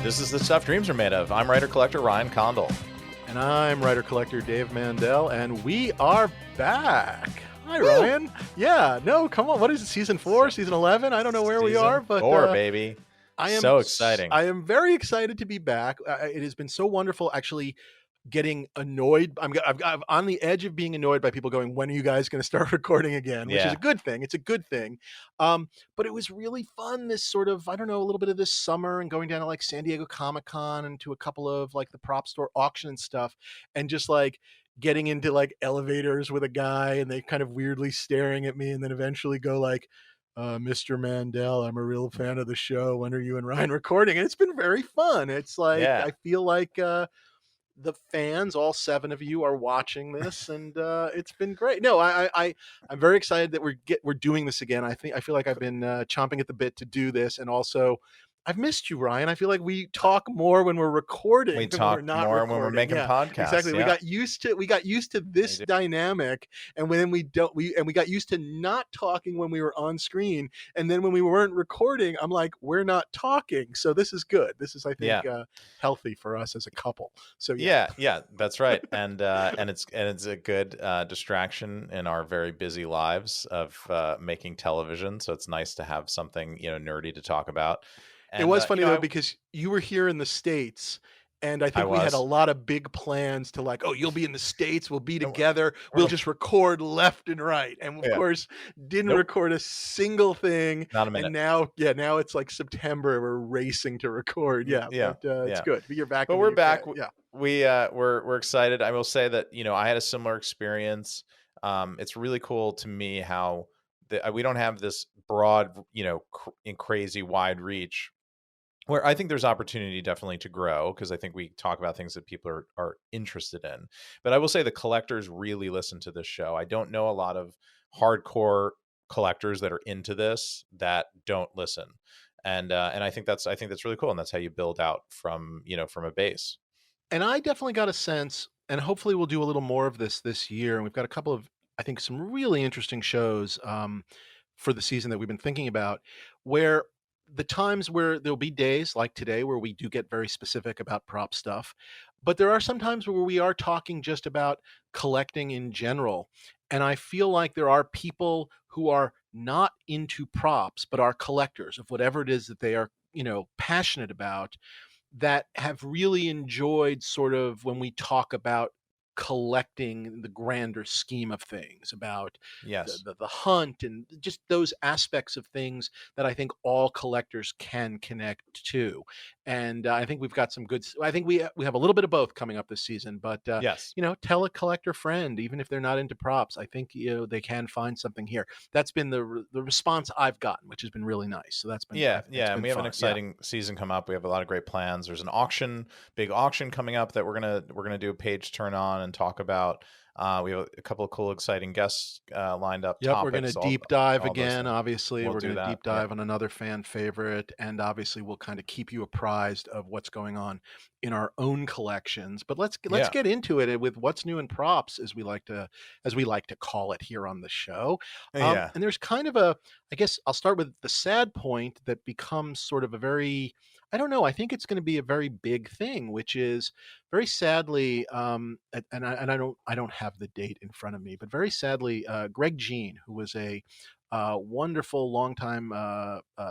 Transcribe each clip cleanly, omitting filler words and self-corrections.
This is The Stuff Dreams Are Made Of. I'm writer-collector Ryan Condal. And I'm writer-collector Dave Mandel, and we are back. Hi, Woo! Ryan. Yeah, no, come on. What is it, season 4, season 11? I don't know where we are, but... Season 4, baby. So exciting. I am very excited to be back. It has been so wonderful, actually, getting annoyed. I'm on the edge of being annoyed by people going, when are you guys going to start recording again? Which is a good thing. It's a good thing. But it was really fun, this sort of, I don't know, a little bit of this summer and going down to like San Diego Comic-Con and to a couple of like the prop store auction and stuff. And just like getting into like elevators with a guy and they kind of weirdly staring at me and then eventually go like, Mr. Mandel, I'm a real fan of the show. When are you and Ryan recording? And it's been very fun. It's like, I feel like, the fans, all 7 of you, are watching this, and it's been great. No, I'm very excited that we're doing this again. I feel like I've been chomping at the bit to do this, and also I've missed you, Ryan. I feel like we talk more when we're recording. We talk more when we're making podcasts. Exactly. Yeah. We got used to this dynamic, and when we got used to not talking when we were on screen, and then when we weren't recording, I'm like, we're not talking. So this is good. This is, I think, healthy for us as a couple. So yeah, that's right. And it's a good distraction in our very busy lives of making television. So it's nice to have something nerdy to talk about. And, it was funny though, because you were here in the States, and I think we had a lot of big plans to like, oh, you'll be in the States, we'll be together, we'll just record left and right, and of course didn't record a single thing. Not a minute. And now it's like September, we're racing to record. It's good. But you're back. But we're back. We're excited. I will say that I had a similar experience. It's really cool to me how we don't have this broad, crazy wide reach, where I think there's opportunity definitely to grow, because I think we talk about things that people are interested in. But I will say the collectors really listen to this show. I don't know a lot of hardcore collectors that are into this that don't listen. And I think that's really cool. And that's how you build out from a base. And I definitely got a sense, and hopefully we'll do a little more of this year. And we've got a couple of, I think, some really interesting shows for the season that we've been thinking about, where the times where there'll be days like today where we do get very specific about prop stuff, but there are some times where we are talking just about collecting in general. And I feel like there are people who are not into props, but are collectors of whatever it is that they are, passionate about, that have really enjoyed sort of when we talk about collecting the grander scheme of things, about the hunt and just those aspects of things that I think all collectors can connect to. And I think we've got some good, I think we have a little bit of both coming up this season, but tell a collector friend, even if they're not into props, I think they can find something here. That's been the response I've gotten, which has been really nice. So that's been and we have an exciting season come up. We have a lot of great plans. There's an big auction coming up that we're gonna do a page turn on and talk about. We have a couple of cool, exciting guests lined up. Yep, we're going to deep dive again. Obviously, we're going to deep dive on another fan favorite, and obviously, we'll kind of keep you apprised of what's going on in our own collections. But let's get into it with what's new in props, as we like to call it here on the show. And there's kind of I guess I'll start with the sad point that becomes sort of a very, I don't know, I think it's going to be a very big thing, which is very sadly, and I don't have the date in front of me, but very sadly, Greg Jein, who was a wonderful longtime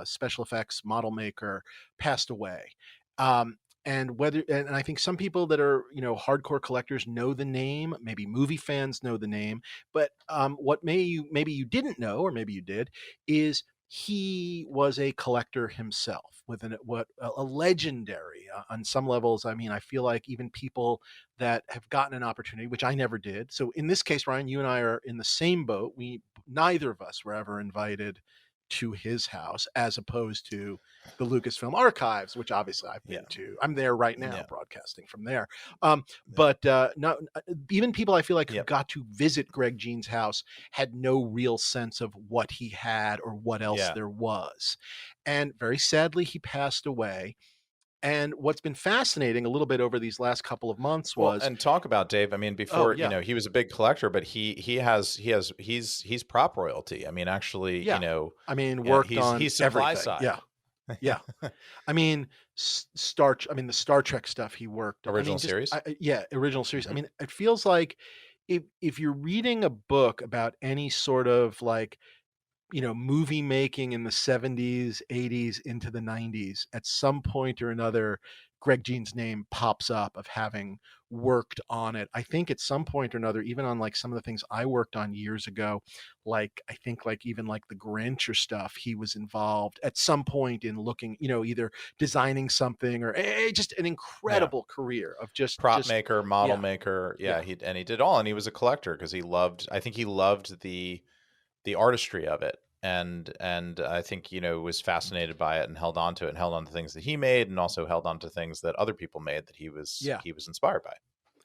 special effects model maker, passed away. And I think some people that are hardcore collectors know the name, maybe movie fans know the name, but what maybe you didn't know, or maybe you did, is he was a collector himself, with a legendary on some levels. I mean, I feel like even people that have gotten an opportunity, which I never did. So in this case, Ryan, you and I are in the same boat. Neither of us were ever invited to his house, as opposed to the Lucasfilm archives, which obviously I've been to. I'm there right now, broadcasting from there. But not even people I feel like who got to visit Greg Jean's house had no real sense of what he had or what else there was. And very sadly, he passed away. And what's been fascinating a little bit over these last couple of months was, and talk about Dave. I mean, before he was a big collector, but he's prop royalty. I mean, actually, worked on he's supply everything. side. Yeah. Yeah. I mean, I mean, the Star Trek stuff he worked. I Original mean, just series. yeah, original series. I Hmm. mean, it feels like if you're reading a book about any sort of like, movie making in the 70s, 80s into the 90s, at some point or another, Greg Jean's name pops up of having worked on it. I think at some point or another, even on like some of the things I worked on years ago, like I think like even like the Grinch or stuff, he was involved at some point in looking, either designing something or just an Yeah. incredible career of Prop just maker, model yeah, maker. Yeah, yeah. he did all, and he was a collector because I think he loved the artistry of it, and I think was fascinated by it and held on to it and held on to things that he made and also held on to things that other people made that Yeah. he was inspired by.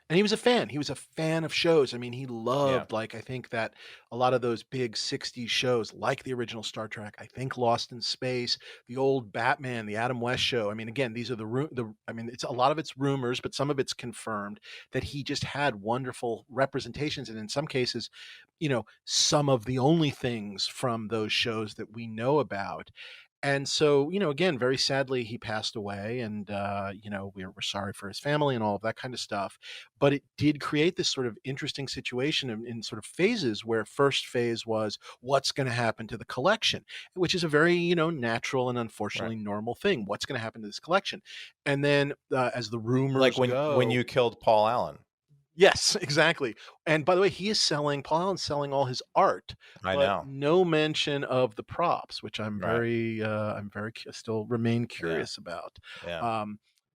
And he was a fan. He was a fan of shows. I mean, he Yeah. loved, like, I think that a lot of those big 60s shows, like the original Star Trek, I think Lost in Space, the old Batman, the Adam West show. I mean, again, these are I mean, it's a lot of it's rumors, but some of it's confirmed that he just had wonderful representations. And in some cases, some of the only things from those shows that we know about. And so, again, very sadly, he passed away, and we're sorry for his family and all of that kind of stuff. But it did create this sort of interesting situation in sort of phases, where first phase was what's going to happen to the collection, which is a very natural and Right. unfortunately normal thing. What's going to happen to this collection? And then as the Like rumors when go, you killed Paul Allen. yes, exactly. And by the way, Paul Allen's selling all his art, I but know. no mention of the props, which Right. still remain Yeah. curious about. Yeah.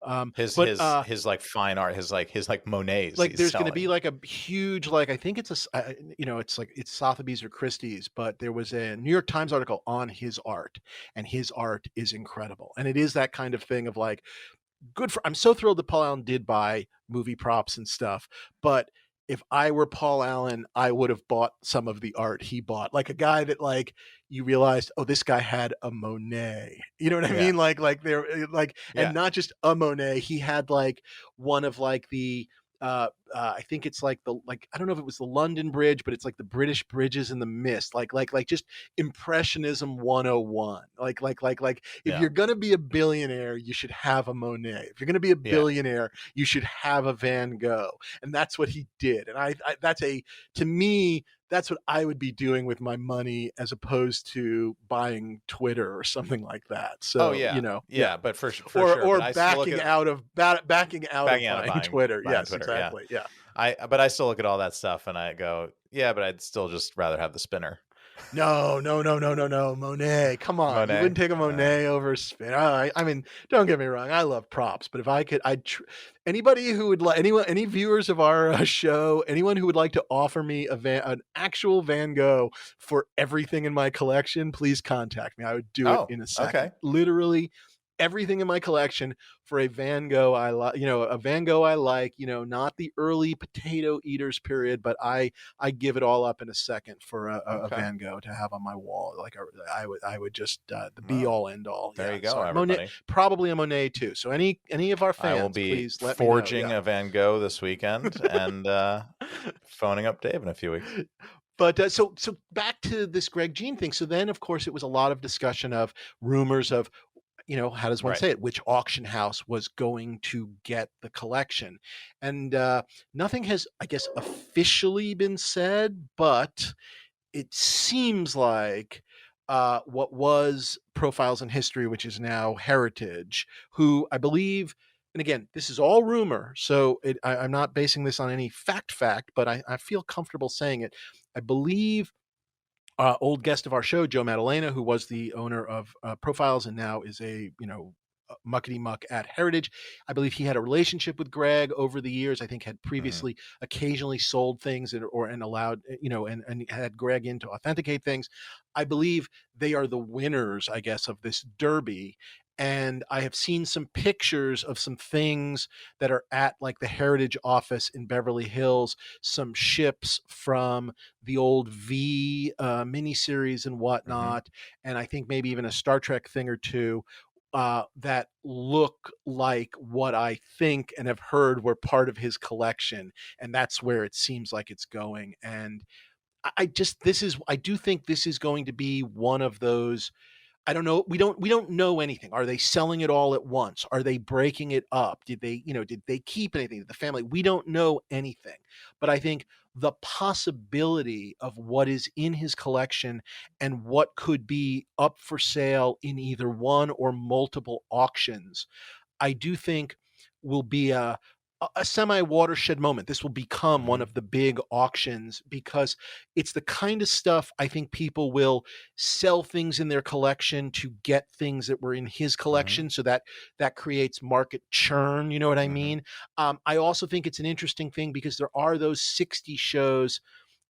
Um, His but his like fine art, his like Monets like he's there's going to be selling. like a huge, like, I think it's it's like it's Sotheby's or Christie's, but there was a New York Times article on his art, and his art is incredible. And it is that kind of thing of like, I'm so thrilled that Paul Allen did buy movie props and stuff. But if I were Paul Allen, I would have bought some of the art he bought. Like a guy that, like, you realized, oh, this guy had a Monet. You know what I Yeah. mean? Like they're like, and Yeah. not just a Monet. He had like one of like the I think it's like I don't know if it was the London Bridge, but it's like the British bridges in the mist, like just Impressionism 101. Like if Yeah. you're gonna be a billionaire, you should have a Monet. If you're gonna be a Yeah. billionaire, you should have a Van Gogh, and that's what he did. And that's to me, that's what I would be doing with my money, as opposed to buying Twitter or something like that. Oh So yeah. yeah, Yeah, but for sure, or but I still look at backing out of backing out of buying Twitter. buying Yes, Twitter. Yeah. exactly. Yeah. But I still look at all that stuff and I go, yeah, but I'd still just rather have the spinner. No, no, no, no, no, no. Monet. Come on. You wouldn't Monet. take a Monet over spin. I mean, don't get me wrong. I love props, but if I could, anybody who would like, any viewers of our show, anyone who would like to offer me an actual Van Gogh for everything in my collection, please contact me. I would do it Oh, in a second. okay. Literally everything in my collection for a Van Gogh I like, a Van Gogh I like, not the early potato eaters period, but I give it all up in a second for a Okay. Van Gogh to have on my wall. Like I would just the be Well, all end all. there Yeah. you go, So Monet, everybody. probably a Monet too. So any of our I will fans, be please let me know. forging a Van Gogh this weekend and phoning up Dave in a few weeks. But so back to this Greg Jean thing. So then, of course, it was a lot of discussion of rumors of, how does one Right. say it? Which auction house was going to get the collection? And nothing has, I guess, officially been said, but it seems like what was Profiles in History, which is now Heritage, who I believe, and again, this is all rumor, so I'm not basing this on any fact, but I feel comfortable saying it. I believe old guest of our show, Joe Maddalena, who was the owner of Profiles and now is a muckety muck at Heritage. I believe he had a relationship with Greg over the years. I think had Mhm. previously occasionally sold things and allowed and had Greg in to authenticate things. I believe they are the winners, I guess, of this derby. And I have seen some pictures of some things that are at like the Heritage office in Beverly Hills, some ships from the old V miniseries and Mhm. whatnot, and I think maybe even a Star Trek thing or two that look like what I think and have heard were part of his collection, and that's where it seems like it's going. And I do think this is going to be one of those. I don't know. We don't know anything. Are they selling it all at once? Are they breaking it up? Did they keep anything? The family? We don't know anything. But I think the possibility of what is in his collection and what could be up for sale in either one or multiple auctions, I do think will be a semi watershed moment. This will become one Mm-hmm. of the big auctions because it's the kind of stuff I think people will sell things in their collection to get things that were in his Mm-hmm. collection. So that creates market churn. You know what I Mm-hmm. mean? I also think it's an interesting thing because there are those 60 shows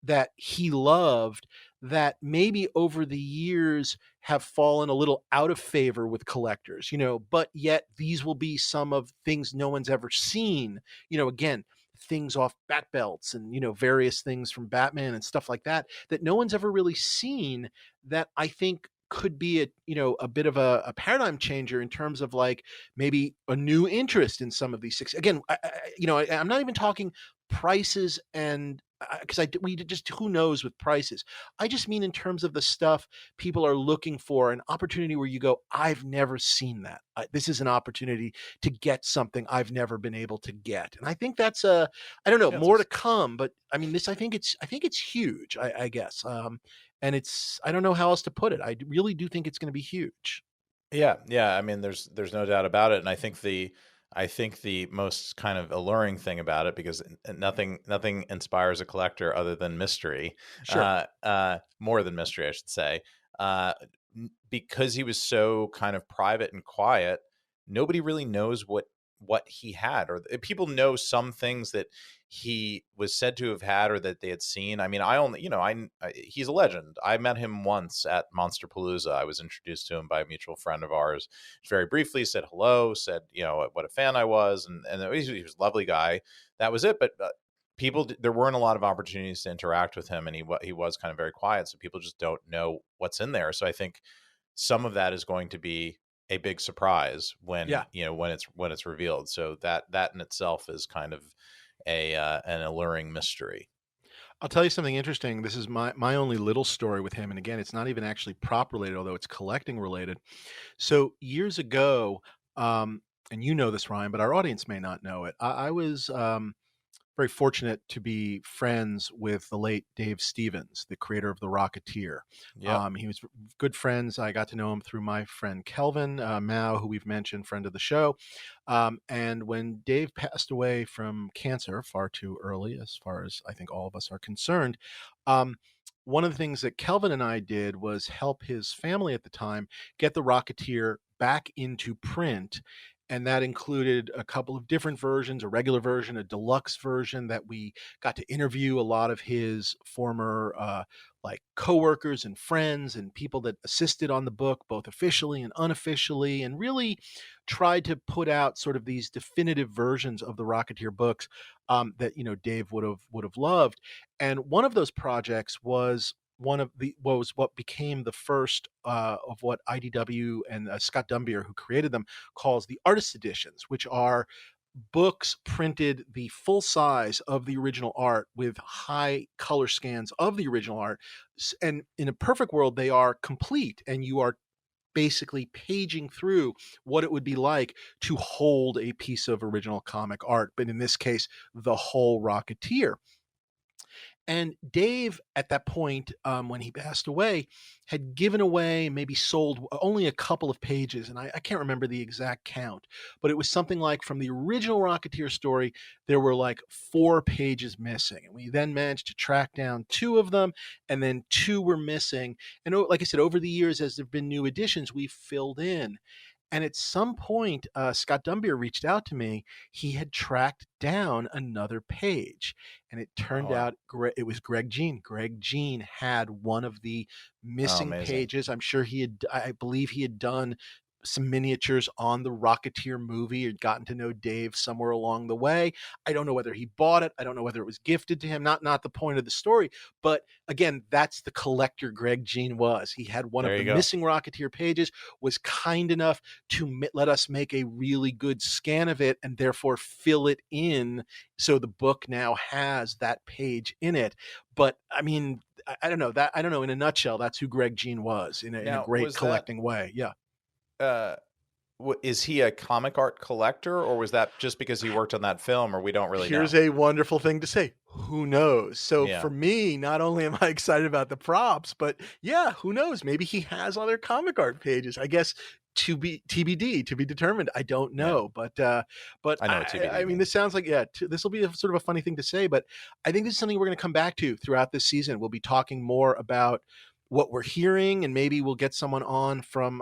that he loved that maybe over the years have fallen a little out of favor with collectors, but yet these will be some of things no one's ever seen, again, things off bat belts and, various things from Batman and stuff like that no one's ever really seen that I think could be a bit of a paradigm changer in terms of like maybe a new interest in some of these six. Again, I'm not even talking prices and because we just who knows with prices. I just mean in terms of the stuff people are looking for, an opportunity where you go, I've never seen that. This is an opportunity to get something I've never been able to get, and I think that's I don't know, Yeah, more to come. But I mean, this I think it's huge. I guess, and it's I don't know how else to put it. I really do think it's going to be huge. yeah, yeah. I mean, there's no doubt about it, and I think the most kind of alluring thing about it, because nothing inspires a collector other than mystery, Sure. more than mystery, I should say. Uh, because he was so kind of private and quiet, nobody really knows what he had, or people know some things that he was said to have had or that they had seen. I mean, I only, he's a legend. I met him once at Monster Palooza. I was introduced to him by a mutual friend of ours. Very briefly, said hello, said what a fan I was, and he was a lovely guy. That was it. But there weren't a lot of opportunities to interact with him, and he was kind of very quiet, so people just don't know what's in there. So I think some of that is going to be a big surprise when Yeah. when it's revealed. So that in itself is kind of a an alluring mystery. I'll tell you something interesting. This is my only little story with him, and again, it's not even actually prop related, although it's collecting related. So years ago, and you know this, Ryan, but our audience may not know it. I was very fortunate to be friends with the late Dave Stevens, the creator of The Rocketeer. Yep. He was good friends. I got to know him through my friend Kelvin Mao, who we've mentioned, friend of the show. And when Dave passed away from cancer far too early, as far as I think all of us are concerned, um, one of the things that Kelvin and I did was help his family at the time get The Rocketeer back into print, and that included a couple of different versions, a regular version, a deluxe version that we got to interview a lot of his former like coworkers and friends and people that assisted on the book, both officially and unofficially, and really tried to put out sort of these definitive versions of the Rocketeer books that Dave would have loved. And one of those projects was what became the first of what IDW and Scott Dumbier, who created them, calls the artist editions, which are books printed the full size of the original art with high color scans of the original art. And in a perfect world, they are complete, and you are basically paging through what it would be like to hold a piece of original comic art, but in this case, the whole Rocketeer. And Dave, at that point, when he passed away, had given away, maybe sold only a couple of pages. And I can't remember the exact count, but it was something like from the original Rocketeer story, there were like 4 pages missing. And we then managed to track down 2 of them, and then 2 were missing. And like I said, over the years, as there have been new additions, we filled in. And at some point, Scott Dumbier reached out to me. He had tracked down another page, and it Oh turned wow. out it was Greg Jein. Greg Jein had one of the Oh, missing amazing. pages. I believe he had done some miniatures on the Rocketeer movie. Had gotten to know Dave somewhere along the way. I don't know whether he bought it. I don't know whether it was gifted to him. Not the point of the story. But again, that's the collector Greg Jein was. He had one of There the you go. missing Rocketeer pages, was kind enough to let us make a really good scan of it and therefore fill it in, so the book now has that page in it. But I mean, I don't know that. I don't know. In a nutshell, that's who Greg Jein was in a great collecting way. Yeah. Is he a comic art collector, or was that just because he worked on that film, or we don't really know? Here's a wonderful thing to say. Who knows? So for me, not only am I excited about the props, but yeah, who knows? Maybe he has other comic art pages. I guess to be TBD, to be determined. I don't know, but I know TBD. I mean, this sounds like this will be sort of a funny thing to say, but I think this is something we're going to come back to throughout this season. We'll be talking more about what we're hearing, and maybe we'll get someone on from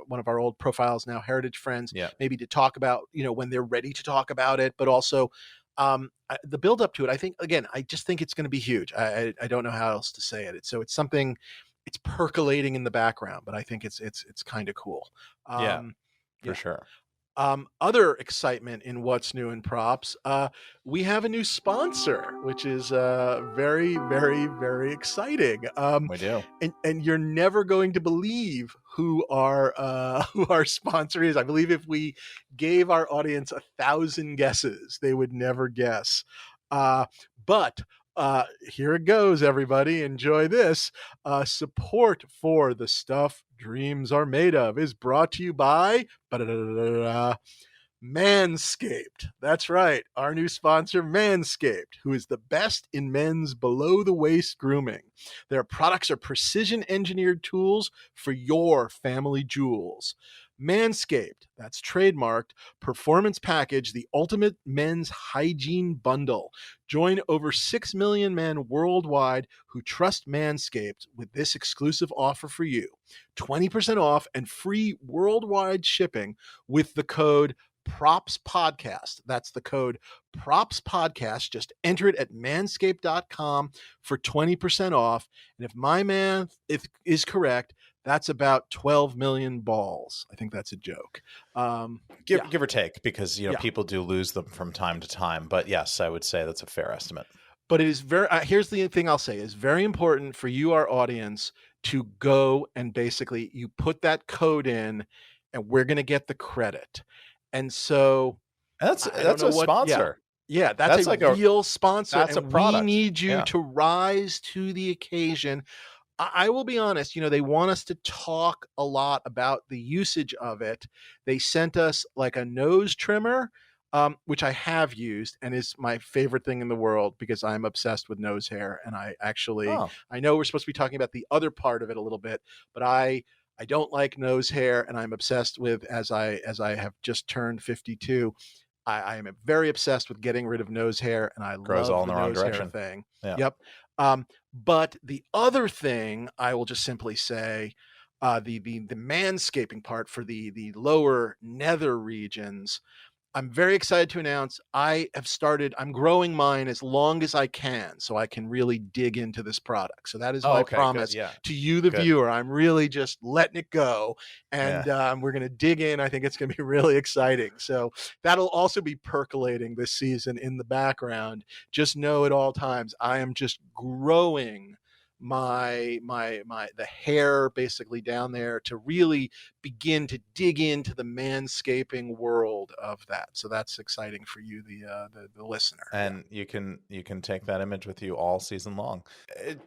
one of our old Profiles Now heritage friends, maybe to talk about, when they're ready to talk about it, but also the build up to it. I think, again, I just think it's going to be huge. I don't know how else to say it. So it's something, it's percolating in the background, but I think it's kind of cool. For sure. Other excitement in what's new in props. We have a new sponsor, which is very, very, very exciting. We do, and you're never going to believe who our sponsor is. I believe if we gave our audience 1,000 guesses, they would never guess. But here it goes, everybody. Enjoy this. Support for the stuff dreams are made of is brought to you by Manscaped. That's right. Our new sponsor, Manscaped, who is the best in men's below-the-waist grooming. Their products are precision-engineered tools for your family jewels. Manscaped, that's trademarked, Performance Package, the ultimate men's hygiene bundle. Join over 6 million men worldwide who trust Manscaped with this exclusive offer for you. 20% off and free worldwide shipping with the code PROPSPODCAST. That's the code PROPSPODCAST. Just enter it at manscaped.com for 20% off. And if my math is correct, that's about 12 million balls. I think that's a joke. Give or take, because people do lose them from time to time. But yes, I would say that's a fair estimate. But it is very. Here's the thing I'll say: it's very important for you, our audience, to go and basically you put that code in, and we're going to get the credit. And so that's a sponsor. Yeah, that's like a real sponsor. That's a product. We need you to rise to the occasion. I will be honest, they want us to talk a lot about the usage of it. They sent us like a nose trimmer, which I have used and is my favorite thing in the world because I'm obsessed with nose hair. And I actually, I know we're supposed to be talking about the other part of it a little bit, but I don't like nose hair, and I'm obsessed with, as I have just turned 52, I am very obsessed with getting rid of nose hair, and I grows love all in the the wrong nose direction. hair thing. Yeah. Yep. But the other thing I will just simply say, the manscaping part for the lower nether regions, I'm very excited to announce I'm growing mine as long as I can so I can really dig into this product. So that is my promise to you, the viewer. I'm really just letting it go, and we're going to dig in. I think it's going to be really exciting. So that'll also be percolating this season in the background. Just know at all times, I am just growing the hair basically down there to really begin to dig into the manscaping world of that. So that's exciting for you, the listener. And you can take that image with you all season long.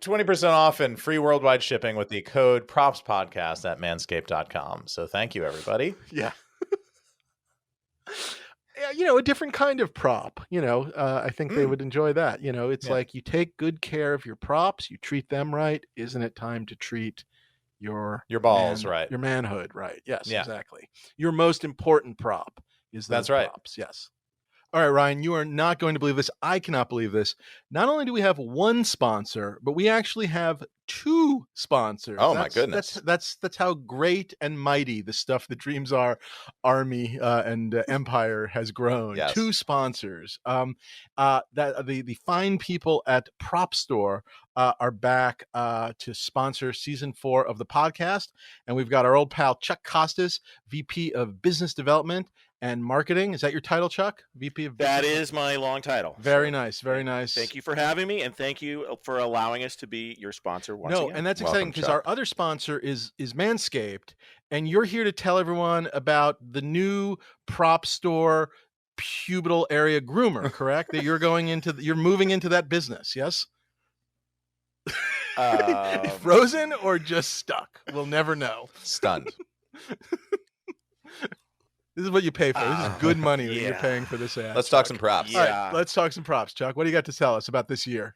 20% off and free worldwide shipping with the code PROPSPODCAST at manscaped.com. So thank you, everybody. Yeah. A different kind of prop, I think they would enjoy that. It's like you take good care of your props, you treat them right. Isn't it time to treat your balls right? Your manhood right? Yes, exactly. Your most important prop is those props. Yes. All right, Ryan, you are not going to believe this. I cannot believe this. Not only do we have one sponsor, but we actually have two sponsors. My goodness. That's how great and mighty the Stuff That Dreams Are army and empire has grown. Yes. Two sponsors. That the fine people at Prop Store are back to sponsor season 4 of the podcast. And we've got our old pal Chuck Costas, VP of Business Development and Marketing. Is that your title, Chuck? VP of Business? That is my long title. Very nice. Very nice. Thank you for having me, and thank you for allowing us to be your sponsor once again. And that's exciting because our other sponsor is Manscaped, and you're here to tell everyone about the new Prop Store pubital area groomer, correct? That you're moving into that business, yes? Frozen or just stuck? We'll never know. Stunned. This is what you pay for. This is good money that you're paying for this ad. Let's talk some props. Yeah. All right, let's talk some props, Chuck. What do you got to tell us about this year?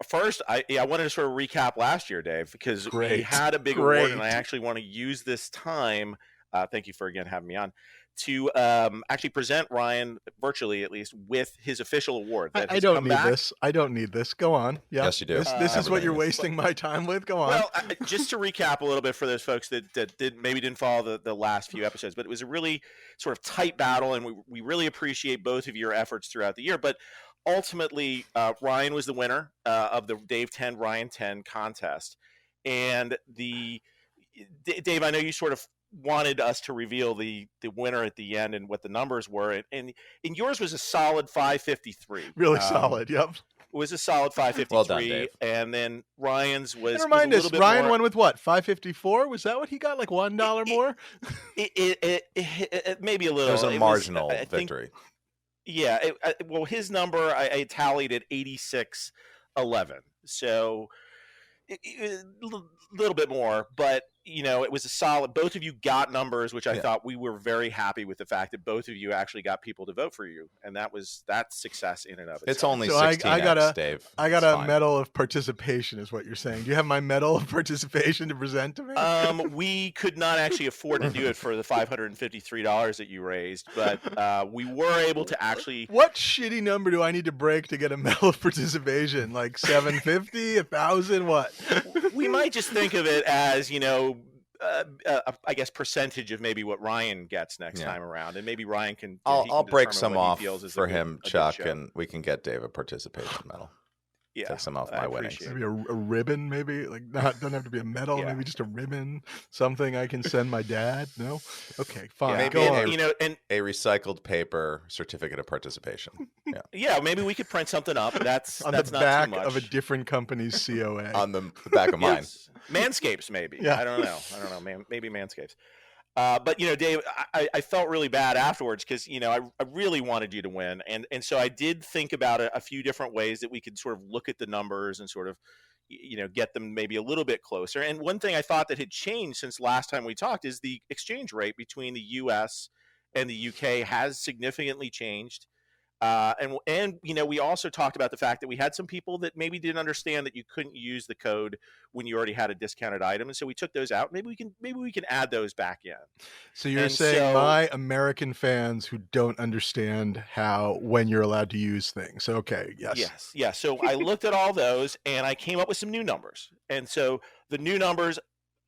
First, I wanted to sort of recap last year, Dave, because we had a big award, and I actually want to use this time. Thank you for again having me on to actually present Ryan, virtually at least, with his official award. I don't need this. I don't need this. Go on. Yeah. Yes, you do. This is what you're wasting my time with. Go on. Well, just to recap a little bit for those folks that didn't follow the last few episodes, but it was a really sort of tight battle, and we really appreciate both of your efforts throughout the year. But ultimately, Ryan was the winner of the Dave 10, Ryan 10 contest. And Dave, I know you sort of wanted us to reveal the winner at the end and what the numbers were, and yours was a solid 553. Really solid. Yep. It was a solid 553. Well done, Dave. And then Ryan's was. And remind us, Ryan won with what? 554? Was that what he got? Like $1 more? It maybe a little. It was a marginal victory. Well, his number I tallied at 8611. So a little bit more, but it was a solid. Both of you got numbers, which I thought we were very happy with the fact that both of you actually got people to vote for you, and that's success in and of itself. It's only 16x, Dave. I got a medal of participation, is what you're saying. Do you have my medal of participation to present to me? We could not actually afford to do it for the $553 that you raised, but we were able to actually. What shitty number do I need to break to get a medal of participation? Like 750, 1,000? What? We might just think of it as I guess percentage of maybe what Ryan gets next time around, and maybe Ryan can. I'll break some off for him, Chuck, and we can get Dave a participation medal. Yeah, take some off my winnings. Maybe a ribbon, maybe doesn't have to be a medal. Yeah. Maybe just a ribbon, something I can send my dad. No, okay, fine. Maybe go on. A recycled paper certificate of participation. Yeah, maybe we could print something up. That's on that's the not back too much. of a different company's COA. On the back of mine. Yes. Manscapes, maybe. Yeah. I don't know. Maybe Manscapes. But Dave, I felt really bad afterwards because I really wanted you to win, and so I did think about a few different ways that we could sort of look at the numbers and sort of get them maybe a little bit closer. And one thing I thought that had changed since last time we talked is the exchange rate between the U.S. and the U.K. has significantly changed. And we also talked about the fact that we had some people that maybe didn't understand that you couldn't use the code when you already had a discounted item, and so we took those out. Maybe we can add those back in. So you're saying my American fans who don't understand when you're allowed to use things. Okay, yes. So I looked at all those and I came up with some new numbers. And so the new numbers,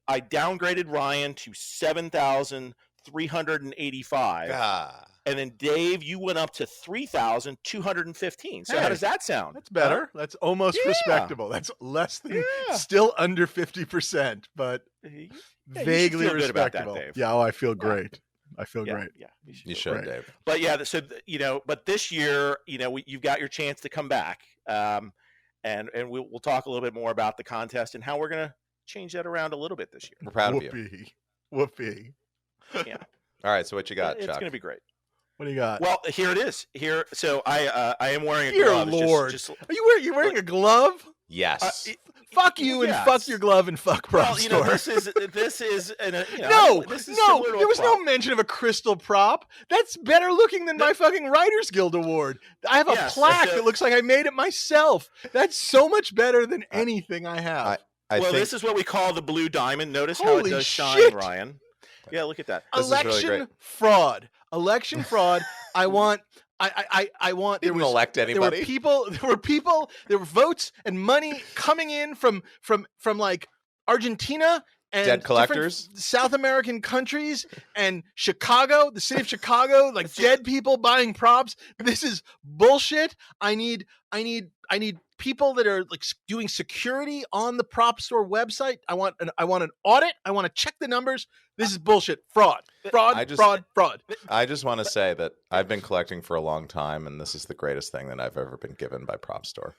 I downgraded Ryan to 7,385. And then Dave, you went up to 3,215. So how does that sound? That's better. That's almost respectable. That's less than, still under 50%, but vaguely respectable. That, Dave. Yeah, I feel great. I feel great. Yeah, you should, Dave. But but this year, you've got your chance to come back, and we'll talk a little bit more about the contest and how we're gonna change that around a little bit this year. We're proud of you. Whoopee. Yeah. All right. So what you got, Chuck? It's gonna be great. What do you got? Well, here it is. So I am wearing a Dear glove. Lord. Are you wearing a glove? Yes. Fuck you and fuck your glove and fuck prop store. This is no. There was no mention of a crystal prop. That's better looking than my fucking Writers Guild award. I have a plaque that looks like I made it myself. That's so much better than anything I have. This is what we call the blue diamond. Notice how it does shine, Ryan. Yeah, look at that. Election fraud. Election fraud. I want. Didn't elect anybody. There were votes and money coming in from like Argentina and dead collectors, South American countries, and Chicago, the city of Chicago, like dead people buying props. This is bullshit. I need people that are like doing security on the prop store website. I want an audit. I want to check the numbers. This is bullshit. Fraud. I just want to say that I've been collecting for a long time, and this is the greatest thing that I've ever been given by Prop Store.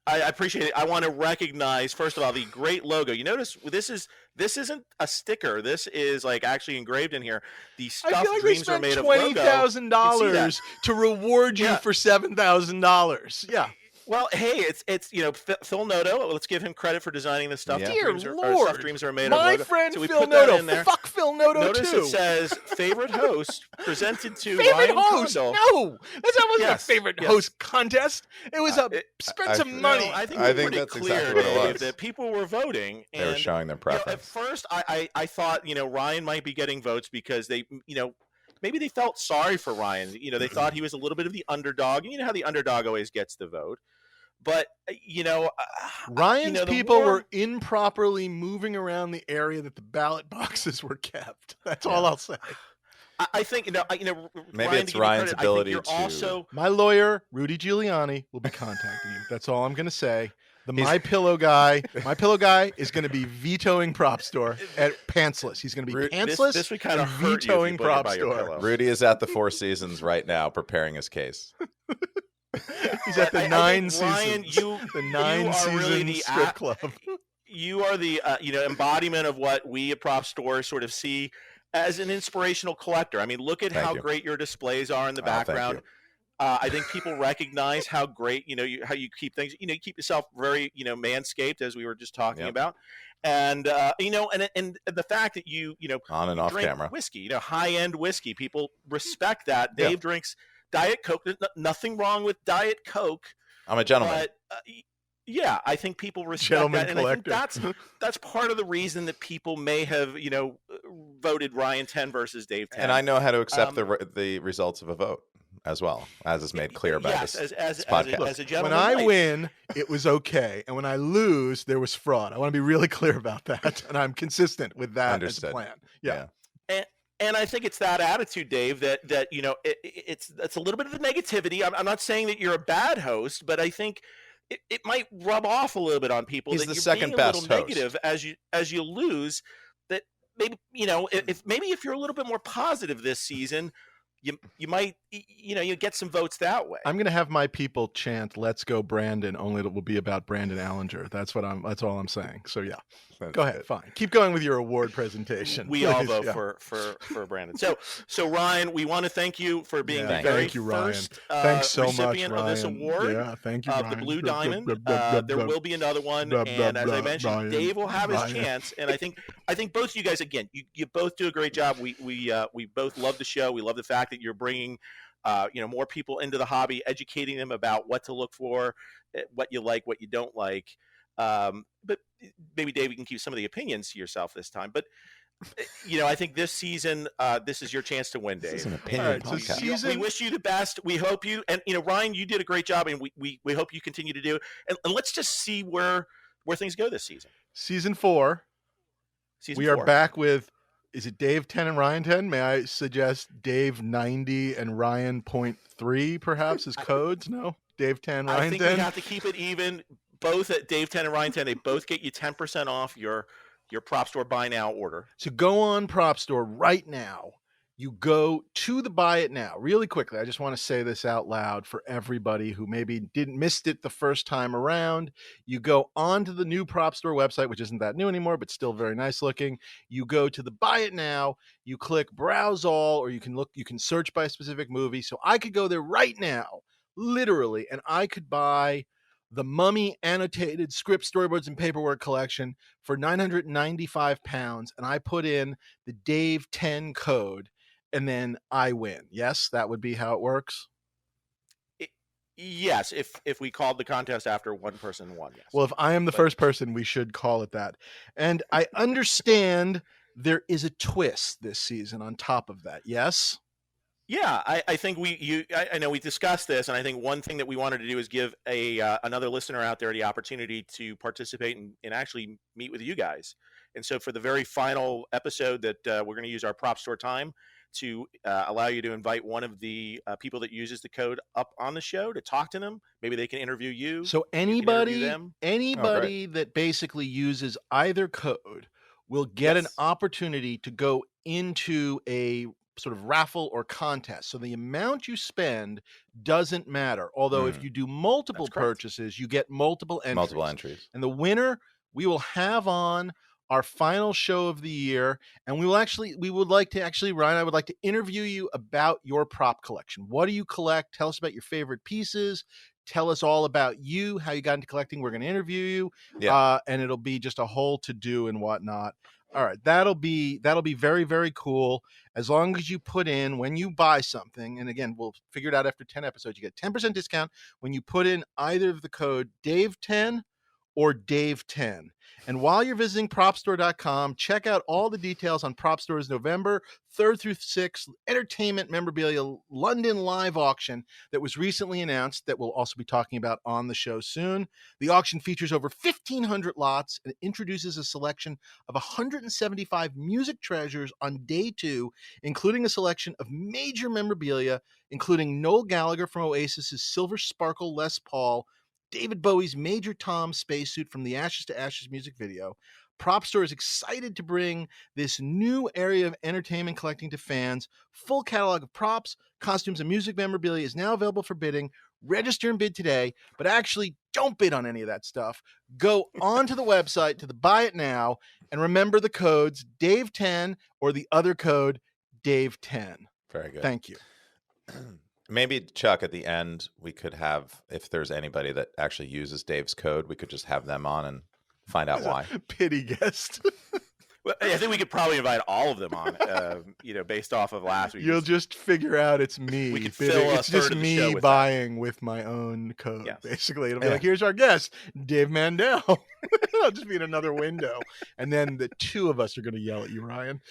I appreciate it. I want to recognize, first of all, the great logo. You notice this isn't a sticker. This is like actually engraved in here. The stuffed dreams are made of logo. $20,000 to reward you for $7,000. Yeah. Well, hey, it's Phil Noto. Let's give him credit for designing this stuff. Yeah. Dear Lord, Stuff Dreams Are Made my of. friend so we Phil put that Noto. in there. Fuck Phil Noto Notice too. It says favorite host presented to favorite Ryan host. Condal. No, that wasn't a favorite host contest. It was spend some money. No, I think that's clear, exactly what it was. That people were voting. They were showing their preference. At first, I thought Ryan might be getting votes because they maybe they felt sorry for Ryan. They thought he was a little bit of the underdog. You know how the underdog always gets the vote. But, Ryan's people were improperly moving around the area that the ballot boxes were kept. That's all I'll say. I think, maybe it's Ryan's ability to. Also... My lawyer, Rudy Giuliani, will be contacting you. That's all I'm going to say. The My Pillow guy is going to be vetoing Prop Store at pantsless. He's going to be pantsless this would kind of vetoing Prop Store. Rudy is at the Four Seasons right now preparing his case. He's at the Nine Seasons. Ryan, the Nine Seasons strip club. You are the embodiment of what we at Prop Store sort of see as an inspirational collector. I mean, look at how great your displays are in the background. I think people recognize how great how you keep things. You keep yourself very manscaped, as we were just talking about, and and the fact that you on and off drink camera whiskey, high end whiskey. People respect that. Dave drinks Diet Coke. There's nothing wrong with Diet Coke. I'm a gentleman. But, I think people respect that, and I think that's part of the reason that people may have voted Ryan 10 versus Dave 10. And I know how to accept the results of a vote as well, as is made clear by this podcast. As a gentleman, when I win, it was okay, and when I lose, there was fraud. I want to be really clear about that, and I'm consistent with that as a plan. Yeah. And I think it's that attitude, Dave, that it's a little bit of the negativity. I'm not saying that you're a bad host, but I think it might rub off a little bit on people. He's that the you're second being best a little host. negative as you lose. That maybe if you're a little bit more positive this season, you might you get some votes that way. I'm going to have my people chant "Let's go Brandon," only it will be about Brandon Allinger. That's all I'm saying. So yeah. Go ahead. Fine. Keep going with your award presentation. We all vote for Brandon. So Ryan, we want to thank you for being the very first Thanks so recipient much, of this award. Yeah, thank you, of Ryan. the Blue Diamond. There will be another one, and as I mentioned, Ryan, Dave will have his chance. And I think both of you guys, again, you both do a great job. We both love the show. We love the fact that you're bringing more people into the hobby, educating them about what to look for, what you like, what you don't like. But maybe, Dave, you can keep some of the opinions to yourself this time. But, I think this season, this is your chance to win, Dave. This is an opinion podcast. We wish you the best. We hope you – and, Ryan, you did a great job, and we hope you continue to do it. And let's just see where things go this season. Season 4. We are back with – is it Dave 10 and Ryan 10? May I suggest Dave 90 and Ryan 0.3 perhaps as codes? No? Dave 10, Ryan 10? I think we have to keep it even. Both at Dave 10 and Ryan 10, they both get you 10% off your Prop Store Buy Now order. So go on Prop Store right now. You go to the Buy It Now. Really quickly, I just want to say this out loud for everybody who maybe missed it the first time around. You go onto the new Prop Store website, which isn't that new anymore, but still very nice looking. You go to the Buy It Now. You click Browse All, or you can search by a specific movie. So I could go there right now, literally, and I could buy the Mummy annotated script, storyboards, and paperwork collection for £995, and I put in the Dave 10 code, and then I win. Yes, that would be how it works. Yes, if we called the contest after one person won. Yes. Well, if I am the first person, we should call it that. And I understand there is a twist this season on top of that. Yes. Yeah, I think I know we discussed this, and I think one thing that we wanted to do is give another listener out there the opportunity to participate and actually meet with you guys. And so for the very final episode that we're going to use our Prop Store time to allow you to invite one of the people that uses the code up on the show to talk to them. Maybe they can interview you. So anybody that basically uses either code will get an opportunity to go into a sort of raffle or contest. So the amount you spend doesn't matter. Although if you do multiple purchases, you get multiple entries. And the winner we will have on our final show of the year. And Ryan, I would like to interview you about your prop collection. What do you collect? Tell us about your favorite pieces. tell us all about you, how you got into collecting. We're going to interview you, and it'll be just a whole to-do and whatnot. All right, that'll be very, very cool. As long as you put in when you buy something, and again, we'll figure it out after 10 episodes, you get 10% discount when you put in either of the code Dave10 or Dave10. And while you're visiting propstore.com, check out all the details on Prop Store's November 3rd through 6th entertainment memorabilia London live auction that was recently announced that we'll also be talking about on the show soon. The auction features over 1,500 lots and introduces a selection of 175 music treasures on day 2, including a selection of major memorabilia, including Noel Gallagher from Oasis's Silver Sparkle Les Paul, David Bowie's Major Tom spacesuit from the Ashes to Ashes music video. Prop Store is excited to bring this new area of entertainment collecting to fans. Full catalog of props, costumes, and music memorabilia is now available for bidding. Register and bid today, but actually don't bid on any of that stuff. Go onto the website to the buy it now, and remember the codes Dave10 or the other code Dave10. Very good. Thank you. Maybe, Chuck, at the end, we could have, if there's anybody that actually uses Dave's code, we could just have them on and find out why. Pity guest. Well, I think we could probably invite all of them on, based off of last week. You'll just figure out it's me. We could fill it's just me buying with my own code, basically. It'll be like, here's our guest, Dave Mandel. I'll just be in another window. And then the two of us are going to yell at you, Ryan.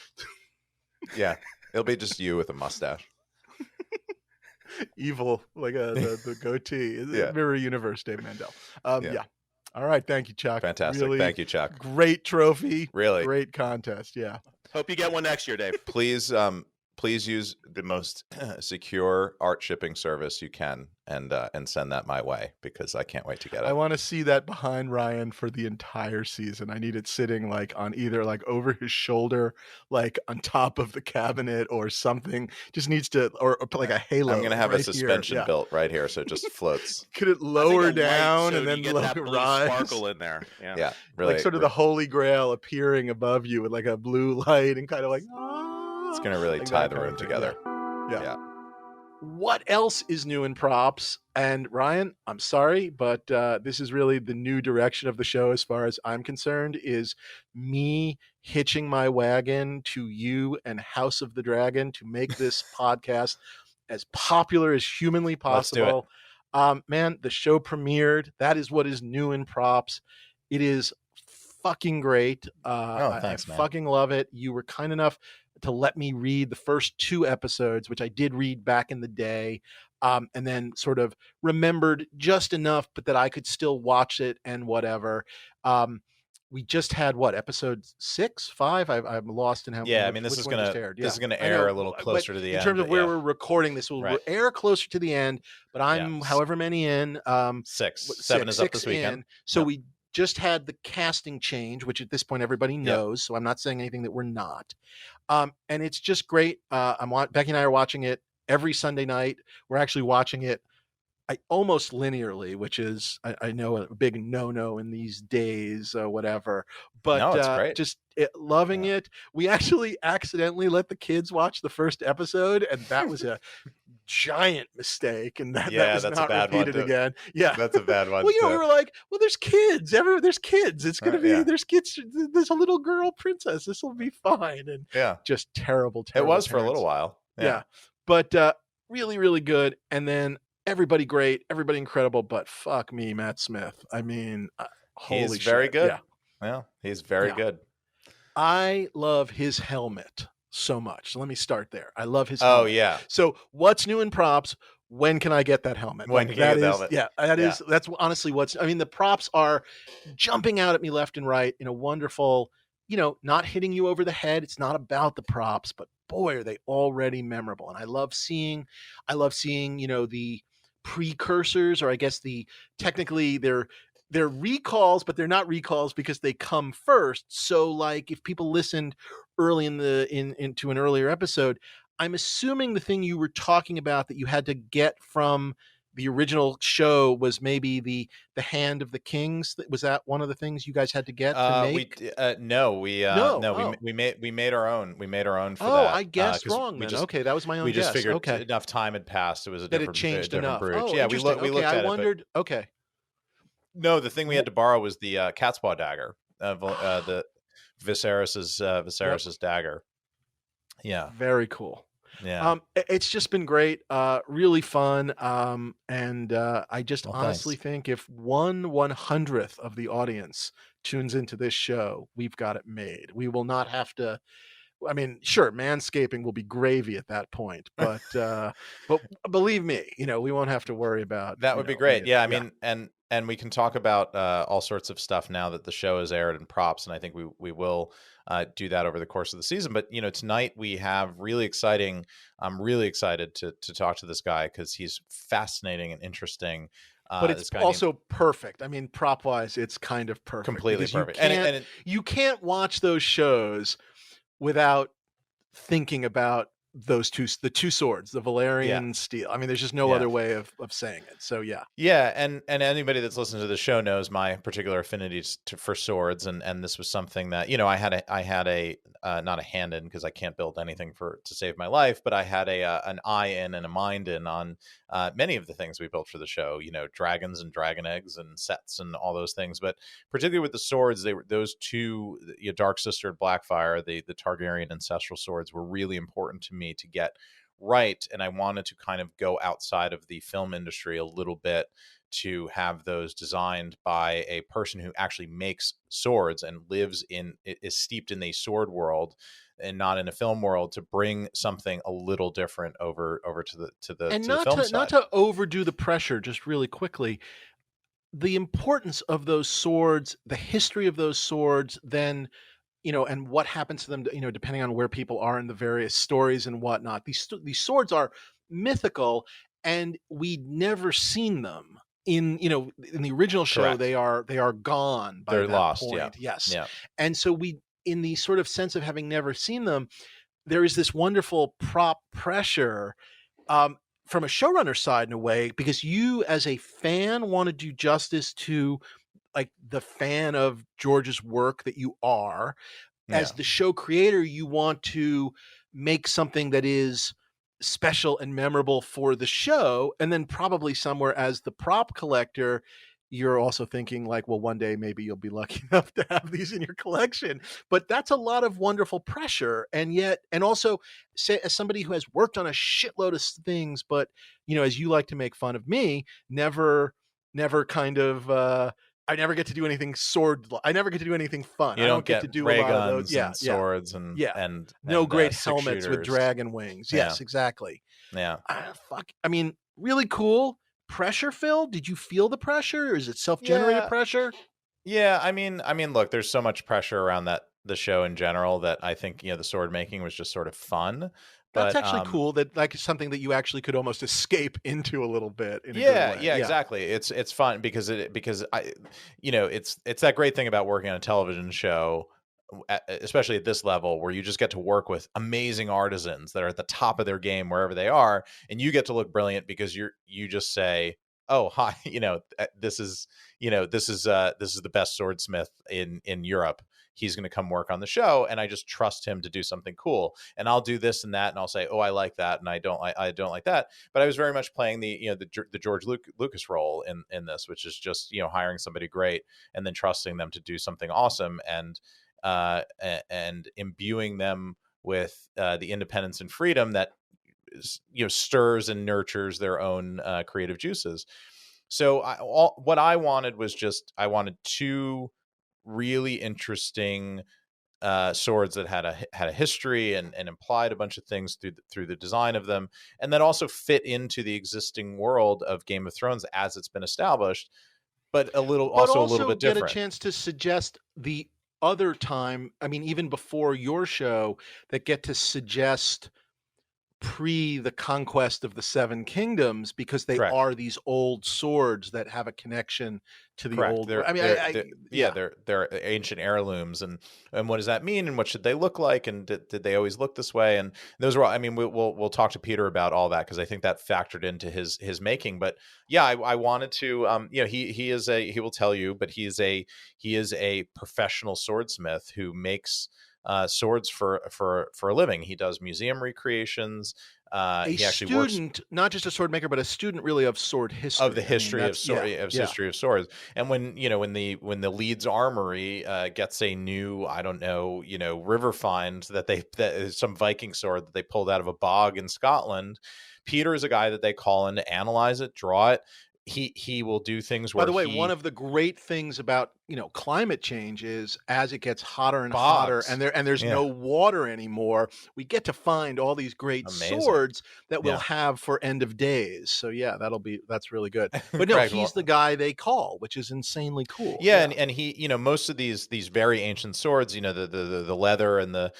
Yeah, it'll be just you with a mustache. Evil, like the goatee. Mirror Universe, Dave Mandel. Yeah. All right. Thank you, Chuck. Fantastic. Really thank you, Chuck. Great trophy. Really great contest. Yeah. Hope you get one next year, Dave. Please use the most secure art shipping service you can and send that my way, because I can't wait to get it. I want to see that behind Ryan for the entire season. I need it sitting like on either like over his shoulder, like on top of the cabinet or something. Just needs to, or like a halo. I'm going to have right a suspension built right here, so it just floats. Could it lower down and then let it rise? Sparkle in there. Yeah, really. Like sort of the Holy Grail appearing above you with like a blue light and kind of like, it's going to really tie the room together. Yeah. What else is new in props? And Ryan, I'm sorry, but this is really the new direction of the show as far as I'm concerned, is me hitching my wagon to you and House of the Dragon to make this podcast as popular as humanly possible. Let's do it. Man, the show premiered. That is what is new in props. It is fucking great. Thanks, I man. fucking love it. You were kind enough to let me read the first 2 episodes, which I did read back in the day, and then sort of remembered just enough, but that I could still watch it and whatever. We just had episode 6, 5? I'm lost in how. Yeah, I mean, this is gonna air a little closer to the end. In terms of where we're recording this, will air closer to the end. But I'm however many in. 6, 7 is up this weekend. So we just had the casting change, which at this point everybody knows. So I'm not saying anything that we're not. And it's just great. Becky and I are watching it every Sunday night. We're actually watching it almost linearly, which is, I know, a big no-no in these days, whatever. But it's great. Just loving it. We actually accidentally let the kids watch the first episode, and that was a giant mistake, and that was that's not a bad repeated one again. Yeah, that's a bad one. Well, we were like, there's kids. There's kids. It's gonna be there's kids. There's a little girl princess. This will be fine. And just terrible. It was parents. for a little while. Yeah. But really, really good. And then everybody great, everybody incredible. But fuck me, Matt Smith. I mean, holy shit. He's very good. Yeah, he's very good. I love his helmet so much. So let me start there. I love his helmet. Oh, yeah. So what's new in props? When can I get that helmet? When can you get the helmet? Yeah, that's honestly the props are jumping out at me left and right in a wonderful, not hitting you over the head. It's not about the props, but boy, are they already memorable. And I love seeing, the precursors, or I guess technically they're recalls, but they're not recalls because they come first. So like if people listened early into an earlier episode, I'm assuming the thing you were talking about that you had to get from the original show was maybe the Hand of the Kings. Was that one of the things you guys had to get to make? We made our own. We made our own for that. Oh, I guessed wrong then. Okay, that was my own guess. We just figured okay. enough time had passed. It was that it changed enough. bridge. Oh, yeah, we looked at it. I wondered. Okay. No, the thing we had to borrow was the cat's paw dagger, the Viserys's dagger. Yeah, very cool. Yeah, it's just been great, really fun, and I just honestly think if 1/100th of the audience tunes into this show, we've got it made. We will not have to. I mean, sure, manscaping will be gravy at that point, but believe me, we won't have to worry about that. Would be great. Yeah, I mean, and we can talk about all sorts of stuff now that the show is aired and props, and I think we will do that over the course of the season. But tonight we have really exciting. I'm really excited to talk to this guy because he's fascinating and interesting. But it's also perfect. I mean, prop wise, it's kind of perfect. Completely perfect. You can't watch those shows without thinking about the two swords, the Valyrian Steel. I mean, there's just no other way of saying it. So yeah, and anybody that's listened to the show knows my particular affinity for swords, and this was something that I had a not a hand in because I can't build anything to save my life, but I had an eye in and a mind in on many of the things we built for the show. Dragons and dragon eggs and sets and all those things, but particularly with the swords, they were those two, Dark Sister and Blackfyre, the Targaryen ancestral swords, were really important to me to get right, and I wanted to kind of go outside of the film industry a little bit to have those designed by a person who actually makes swords and is steeped in the sword world and not in a film world, to bring something a little different over to the film side. Not to overdo the pressure, just really quickly, the importance of those swords, the history of those swords, then and what happens to them, depending on where people are in the various stories and whatnot. These swords are mythical, and we'd never seen them in the original show. Correct. They are gone by They're that lost, point. yeah. Yes. Yeah. And so in the sort of sense of having never seen them, there is this wonderful prop pressure from a showrunner side in a way, because you as a fan want to do justice to like the fan of George's work that you are. As the show creator, you want to make something that is special and memorable for the show. And then probably somewhere as the prop collector, you're also thinking like, well, one day maybe you'll be lucky enough to have these in your collection. But that's a lot of wonderful pressure. And also as somebody who has worked on a shitload of things, but as you like to make fun of me, never kind of, I never get to do anything I never get to do anything fun. I don't get to do ray a lot guns of those. And swords and no great shooters helmets with dragon wings. Yes, exactly. Yeah. Fuck. I mean, really cool. Pressure filled. Did you feel the pressure, or is it self-generated pressure? Yeah, I mean, look, there's so much pressure around the show in general that I think the sword making was just sort of fun. That's actually cool. That like something that you actually could almost escape into a little bit. In a good way. Yeah, exactly. It's fun because I, it's that great thing about working on a television show, especially at this level, where you just get to work with amazing artisans that are at the top of their game wherever they are, and you get to look brilliant because you just say, oh hi, this is the best swordsmith in Europe. He's going to come work on the show, and I just trust him to do something cool. And I'll do this and that, and I'll say, oh, I like that, and I don't like that. But I was very much playing the George Lucas role in this, which is just hiring somebody great and then trusting them to do something awesome, and imbuing them with the independence and freedom that stirs and nurtures their own creative juices. So what I wanted was I wanted two really interesting swords that had a history and implied a bunch of things through the design of them, and that also fit into the existing world of Game of Thrones as it's been established, but a little bit different. Get a chance to suggest the other time, I mean, even before your show, that get to suggest pre the conquest of the Seven Kingdoms, because they are these old swords that have a connection to the Correct. old. They're ancient heirlooms, and what does that mean, and what should they look like, and did they always look this way? And those were all, I mean, we'll talk to Peter about all that, because I think that factored into his making. But yeah, I wanted to he will tell you, but he is a professional swordsmith who makes swords for a living. He does museum recreations. He actually works, not just a sword maker, but a student really of sword history, of the history of swords. And when the Leeds Armory gets a new, I don't know, river find that is some Viking sword that they pulled out of a bog in Scotland, Peter is a guy that they call in to analyze it, draw it. He will do things where, by the way, one of the great things about climate change is, as it gets hotter and hotter, and there's no water anymore, we get to find all these great swords that we'll have for end of days. So yeah, that's really good. But no, he's the guy they call, which is insanely cool. And he, most of these very ancient swords, the leather and the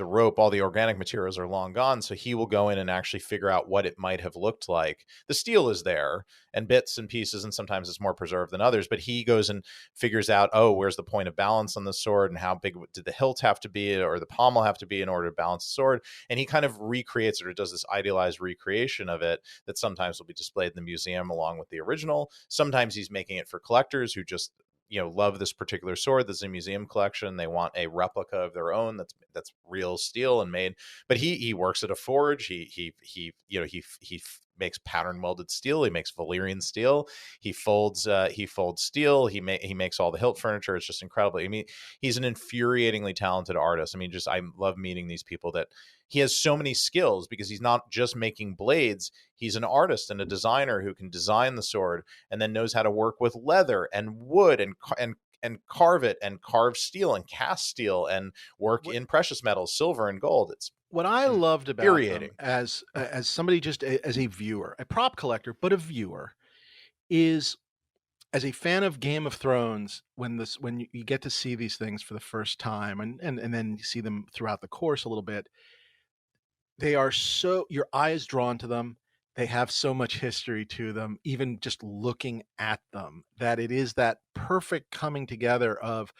rope, all the organic materials are long gone. So he will go in and actually figure out what it might have looked like. The steel is there and bits and pieces, and sometimes it's more preserved than others, but he goes and figures out, where's the point of balance on the sword, and how big did the hilt have to be, or the pommel have to be, in order to balance the sword. And he kind of recreates it, or does this idealized recreation of it that sometimes will be displayed in the museum along with the original. Sometimes he's making it for collectors who just love this particular sword that's in a museum collection. They want a replica of their own that's real steel and made. But he works at a forge. He makes pattern welded steel. He makes Valyrian steel. He folds steel. He makes all the hilt furniture. It's just incredible. I mean, he's an infuriatingly talented artist. I mean, I love meeting these people that he has so many skills, because he's not just making blades. He's an artist and a designer who can design the sword, and then knows how to work with leather and wood and carve it, and carve steel and cast steel, and work in precious metals, silver and gold. It's what I loved about him as somebody, just as a viewer, a prop collector, but a viewer, is, as a fan of Game of Thrones, when you get to see these things for the first time, and then you see them throughout the course a little bit, they are so, your eye is drawn to them. They have so much history to them, even just looking at them, that it is that perfect coming together of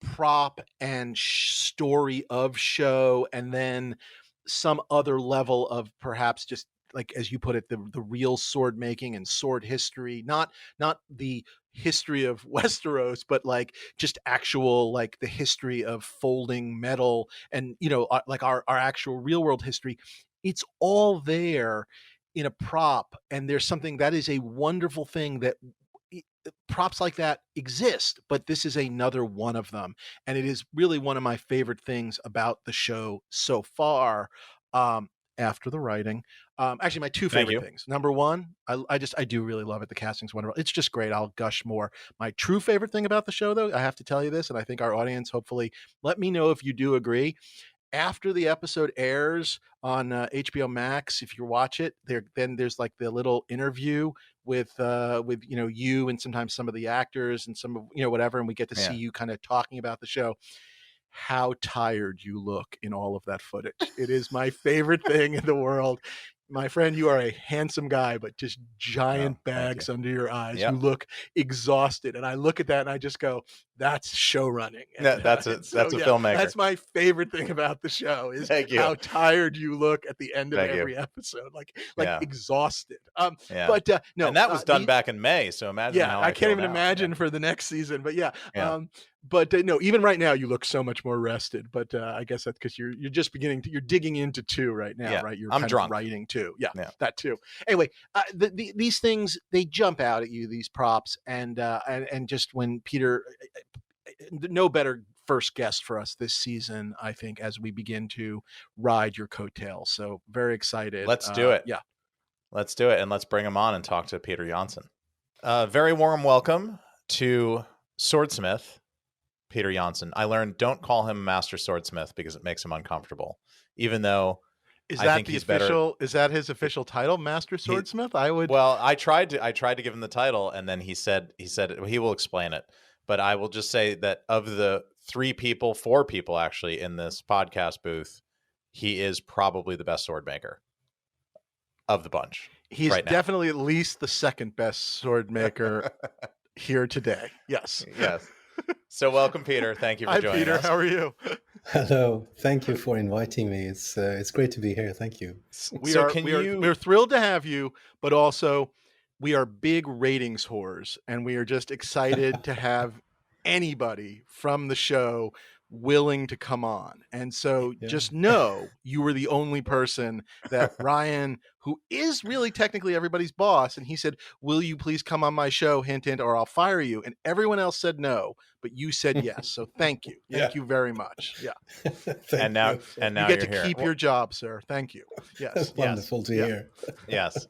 prop and story of show, and then some other level of, perhaps, just like, as you put it, the real sword making and sword history, not the history of Westeros, but like just actual, like the history of folding metal, and like our actual real world history. It's all there in a prop, and there's something that is a wonderful thing, that props like that exist, but this is another one of them, and it is really one of my favorite things about the show so far. After the writing, actually, my two favorite things. Number one, I do really love it. The casting's wonderful. It's just great. I'll gush more. My true favorite thing about the show, though, I have to tell you this, and I think our audience, hopefully, let me know if you do agree. After the episode airs on HBO Max, if you watch it, there's like the little interview with you, and sometimes some of the actors, and some of whatever, and we get to see you kind of talking about the show. How tired you look in all of that footage. It is my favorite thing in the world. My friend, you are a handsome guy, but just giant bags under your eyes. Yep. You look exhausted. And I look at that and I just go, that's show running. That's a filmmaker. That's my favorite thing about the show, is how tired you look at the end of every episode. Like exhausted. But no. And that was done back in May. So imagine how I can't even imagine for the next season. But but no, even right now you look so much more rested. But I guess that's because you're just you're digging into 2 right now, right? You're I'm drunk. Writing 2. Yeah, that too. Anyway, these things, they jump out at you, these props, and just when Peter, no better first guest for us this season, I think, as we begin to ride your coattails. So very excited. Let's do it. Yeah, let's do it, and let's bring him on and talk to Peter Johnsson. Very warm welcome to swordsmith Peter Johnsson. I learned, don't call him Master Swordsmith, because it makes him uncomfortable, even though is that his official title, Master Swordsmith? I tried to give him the title, and then he said he will explain it. But I will just say that of the 4 people actually in this podcast booth, he is probably the best sword maker of the bunch. He's right now. Definitely at least the second best sword maker here today. Yes. Yes. So welcome, Peter. Thank you for joining Peter. us. How are you? Hello. Thank you for inviting me. It's great to be here. Thank you. We're thrilled to have you, but also we are big ratings whores, and we are just excited to have anybody from the show willing to come on. And so just know you were the only person that Ryan, who is really technically everybody's boss, and he said, will you please come on my show, hint, hint, or I'll fire you. And everyone else said no, but you said yes. So thank you. Thank you very much. Yeah. and now you get to keep your job, sir. Thank you. Yes. That's wonderful to hear. Yes.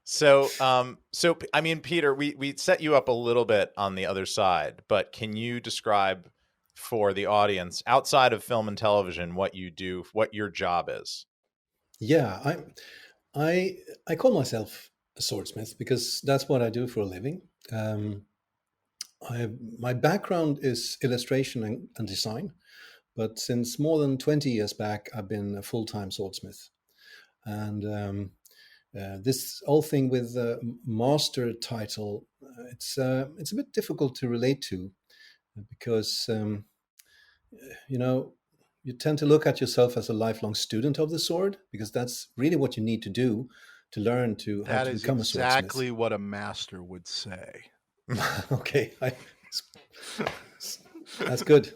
So I mean, Peter, we set you up a little bit on the other side, but can you describe for the audience outside of film and television what you do, what your job is? Yeah, I call myself a swordsmith because that's what I do for a living. My background is illustration and design, but since more than 20 years back, I've been a full-time swordsmith. And this whole thing with the master title, it's a bit difficult to relate to because, you tend to look at yourself as a lifelong student of the sword because that's really what you need to do to learn to how to become a swordsmith. That is exactly what a master would say. Okay, that's good.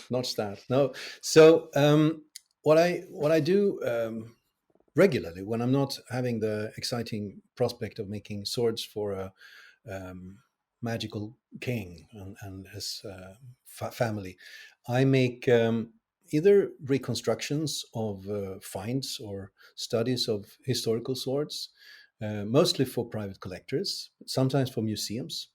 Notch that. No. So what I do regularly when I'm not having the exciting prospect of making swords for a magical king and his family, I make either reconstructions of finds or studies of historical swords, mostly for private collectors, sometimes for museums.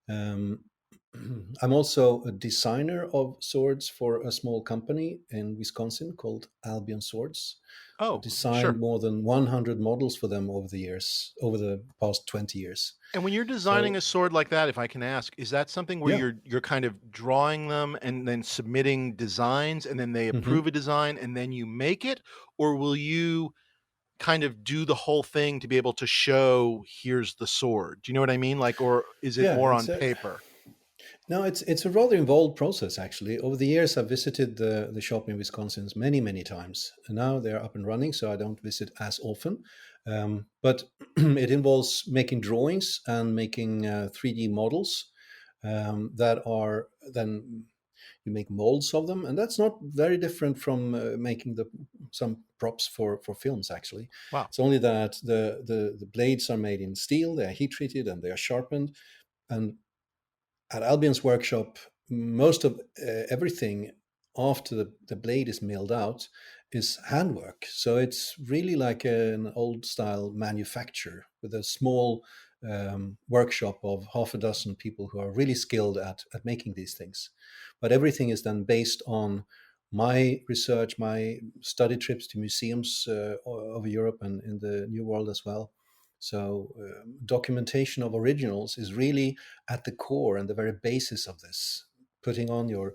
I'm also a designer of swords for a small company in Wisconsin called Albion Swords. Oh, designed more than 100 models for them over the past 20 years. And when you're designing a sword like that, if I can ask, is that something where you're kind of drawing them and then submitting designs and then they approve a design and then you make it? Or will you kind of do the whole thing to be able to show, here's the sword? Do you know what I mean? Like, or is it more on paper? No, it's a rather involved process, actually. Over the years, I've visited the shop in Wisconsin many, many times. And now they're up and running, so I don't visit as often. But it involves making drawings and making 3D models that are then you make molds of them. And that's not very different from making some props for films, actually. Wow. It's only that the blades are made in steel, they are heat treated, and they are sharpened. And at Albion's workshop, most of everything after the blade is milled out is handwork. So it's really like an old style manufacture with a small workshop of half a dozen people who are really skilled at making these things. But everything is then based on my research, my study trips to museums over Europe and in the New World as well. So documentation of originals is really at the core and the very basis of this. Putting on your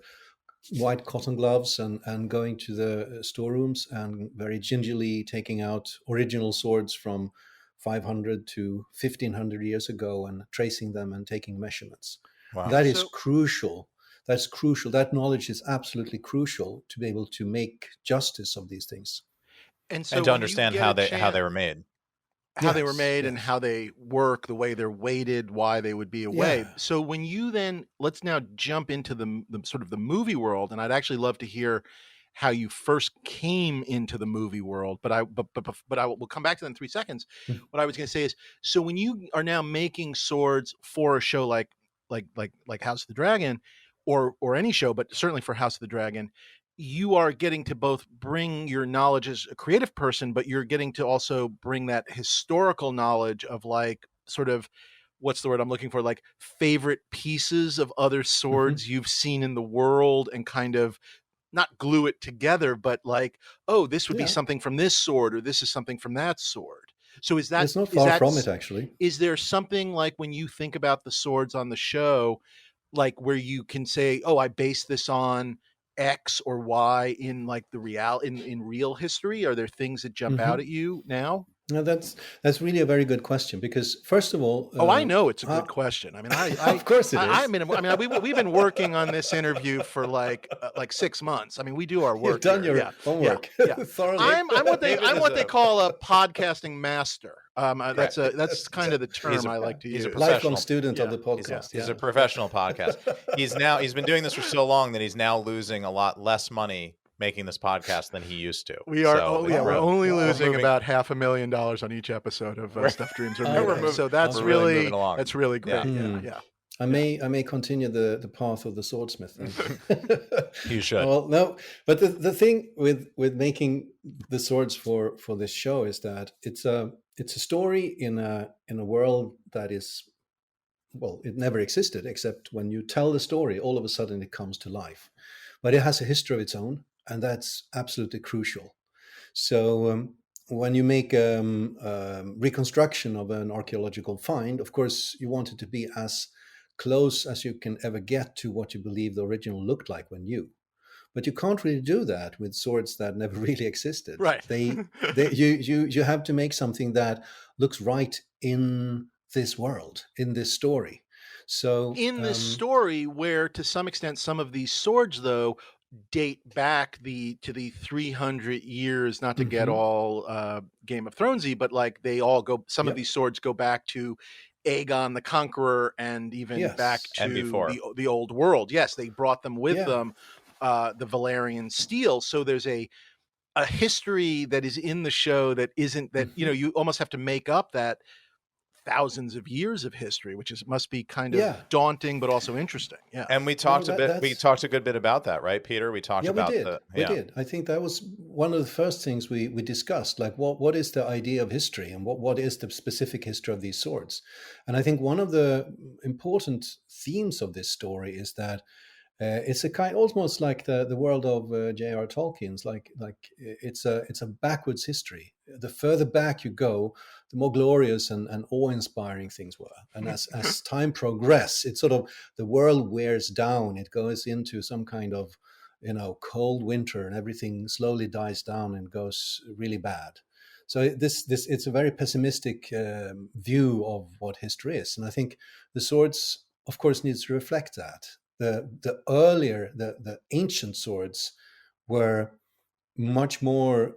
white cotton gloves and going to the storerooms and very gingerly taking out original swords from 500 to 1500 years ago and tracing them and taking measurements. Wow. That is crucial. That's crucial. That knowledge is absolutely crucial to be able to make justice of these things. And to understand how they were made. They were made and how they work, the way they're weighted, why they would be away. Yeah. So when you then, let's now jump into the sort of the movie world, and I'd actually love to hear how you first came into the movie world, but we'll come back to that in 3 seconds. What I was going to say is, so when you are now making swords for a show like House of the Dragon, or any show, but certainly for House of the Dragon, you are getting to both bring your knowledge as a creative person, but you're getting to also bring that historical knowledge of like sort of, what's the word I'm looking for? Like favorite pieces of other swords you've seen in the world and kind of not glue it together, but like, oh, this would be something from this sword or this is something from that sword. So is that, it's not far from it, actually. Is there something like when you think about the swords on the show, like where you can say, oh, I base this on X or Y in like the in real history? Are there things that jump out at you now? No, that's really a very good question, because first of all, I know it's a good question. I mean, of course it is. I mean, we've been working on this interview for like 6 months. I mean, we do our work. You've done your homework. Yeah. Thoroughly. I'm what they call a podcasting master. That's kind of the term I like to use. He's a lifelong student of the podcast. He's a professional podcast. He's been doing this for so long that he's now losing a lot less money making this podcast than he used to. We're only losing about $500,000 on each episode of Stuff Dreams Are Made Of. So that's really great. Yeah. I may continue the path of the swordsmith. You should. Well, no, but the thing with making the swords for this show is that it's a story in a world that is, well, it never existed, except when you tell the story, all of a sudden it comes to life. But it has a history of its own, and that's absolutely crucial. So when you make a reconstruction of an archaeological find, of course, you want it to be as close as you can ever get to what you believe the original looked like when new. But you can't really do that with swords that never really existed. Right. You have to make something that looks right in this world, in this story. So in this story, where to some extent some of these swords, though, date back to the 300 years, not to get all Game of Thronesy, but like they all go, some of these swords go back to Aegon the Conqueror, and even back to the old world. Yes, they brought them with them, the Valyrian Steel. So there's a history that is in the show that isn't that, you almost have to make up that thousands of years of history, which must be kind of daunting, but also interesting. Yeah. And we talked we talked a good bit about that, right, Peter? We talked about we did. I think that was one of the first things we discussed, like what is the idea of history, and what is the specific history of these swords. And I think one of the important themes of this story is that it's a kind, almost like the world of J.R. Tolkien's, like it's a backwards history. The further back you go, the more glorious and awe-inspiring things were. And as time progresses, it's sort of, the world wears down. It goes into some kind of, cold winter, and everything slowly dies down and goes really bad. So it's a very pessimistic view of what history is. And I think the swords, of course, needs to reflect that. The earlier, the ancient swords were much more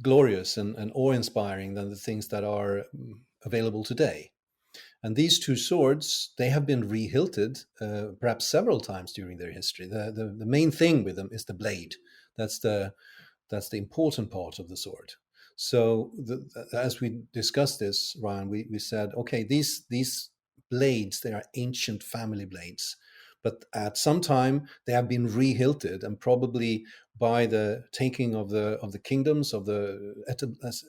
glorious and awe-inspiring than the things that are available today. And these two swords, they have been re-hilted perhaps several times during their history. The main thing with them is the blade. That's the important part of the sword. So as we discussed this, Ryan, we said, okay, these blades, they are ancient family blades, but at some time they have been re-hilted, and probably by the taking of the kingdoms, of the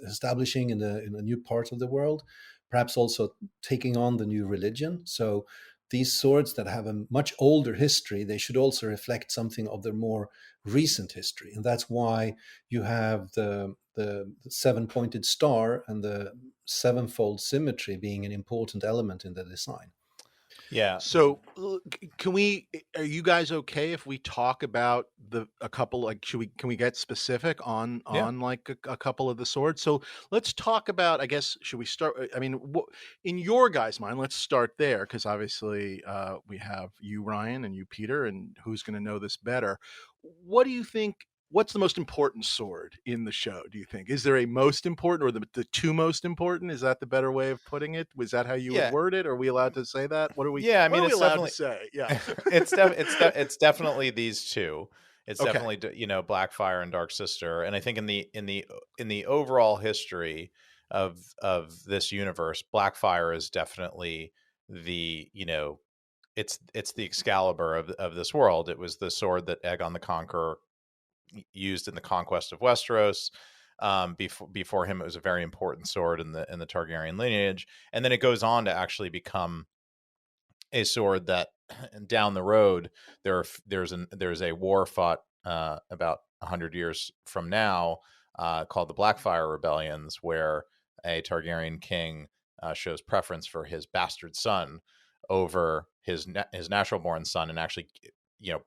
establishing in a new part of the world, perhaps also taking on the new religion. So these swords that have a much older history, they should also reflect something of their more recent history, and that's why you have the seven-pointed star and the sevenfold symmetry being an important element in the design. Yeah. So are you guys okay if we talk about a couple, like, can we get specific on like a couple of the swords? So let's talk about, I guess, should we start? I mean, in your guys' mind, let's start there, because obviously we have you, Ryan, and you, Peter, and who's going to know this better? What do you think? What's the most important sword in the show, do you think? Is there a most important, or the two most important? Is that the better way of putting it? Was that how you would word it? Are we allowed to say that? What are we? Yeah, I mean, it's allowed to say. Yeah, it's definitely these two. It's definitely Blackfyre and Dark Sister, and I think in the overall history of this universe, Blackfyre is definitely the it's the Excalibur of this world. It was the sword that Aegon the Conqueror used in the conquest of Westeros. Before him, it was a very important sword in the Targaryen lineage, and then it goes on to actually become a sword that down the road there's a war fought about 100 years from now called the Blackfyre Rebellions, where a Targaryen king shows preference for his bastard son over his natural born son, and actually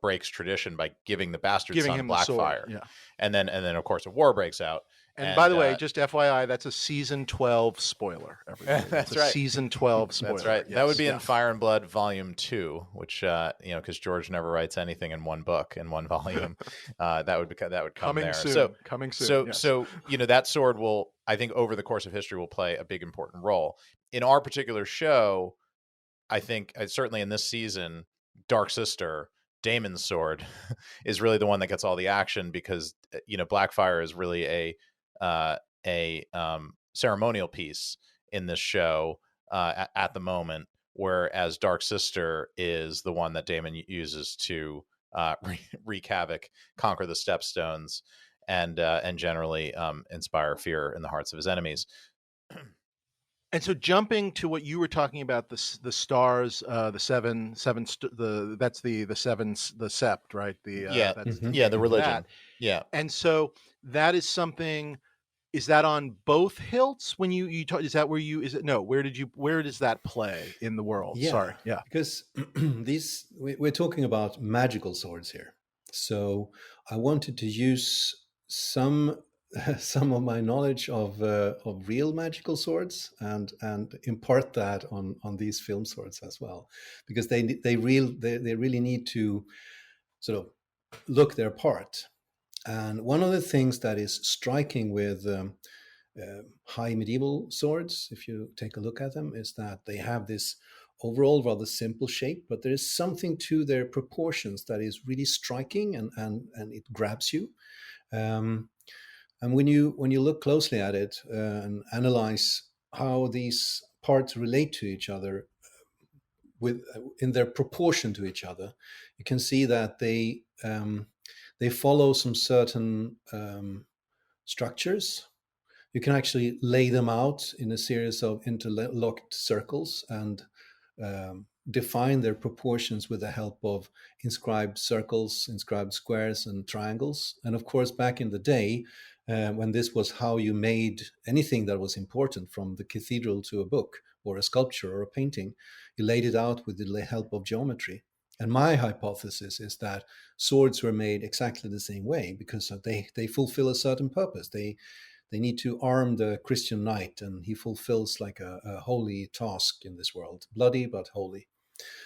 breaks tradition by giving the bastard son Blackfyre. And then of course a war breaks out, And by the way, just FYI, that's a season 12 spoiler. Everybody. That's right. Season 12 spoiler. That's right. Yes. That would be in Fire and Blood Volume 2, which because George never writes anything in one book in one volume. that would come coming there. Soon. So coming soon. So that sword will, I think, over the course of history, will play a big important role in our particular show. I think certainly in this season, Dark Sister, Daemon's sword, is really the one that gets all the action because Blackfyre is really a ceremonial piece in this show at the moment, whereas Dark Sister is the one that Daemon uses to wreak havoc, conquer the Stepstones, and generally inspire fear in the hearts of his enemies. And so, jumping to what you were talking about, the stars, the seven, that's the sept, right? The religion. Yeah. And so that is something. Is that on both hilts when you talk? Is that where you? Is it no? Where does that play in the world? Yeah, Sorry, yeah. Because we're talking about magical swords here, so I wanted to use some of my knowledge of real magical swords and impart that on these film swords as well, because they really need to sort of look their part. And one of the things that is striking with high medieval swords, if you take a look at them, is that they have this overall rather simple shape, but there is something to their proportions that is really striking and it grabs you. And when you look closely at it and analyze how these parts relate to each other in their proportion to each other, you can see that they follow some certain structures. You can actually lay them out in a series of interlocked circles and define their proportions with the help of inscribed circles, inscribed squares, and triangles. And of course, back in the day, when this was how you made anything that was important, from the cathedral to a book or a sculpture or a painting, you laid it out with the help of geometry. And my hypothesis is that swords were made exactly the same way because they fulfill a certain purpose. They need to arm the Christian knight, and he fulfills like a holy task in this world, bloody but holy.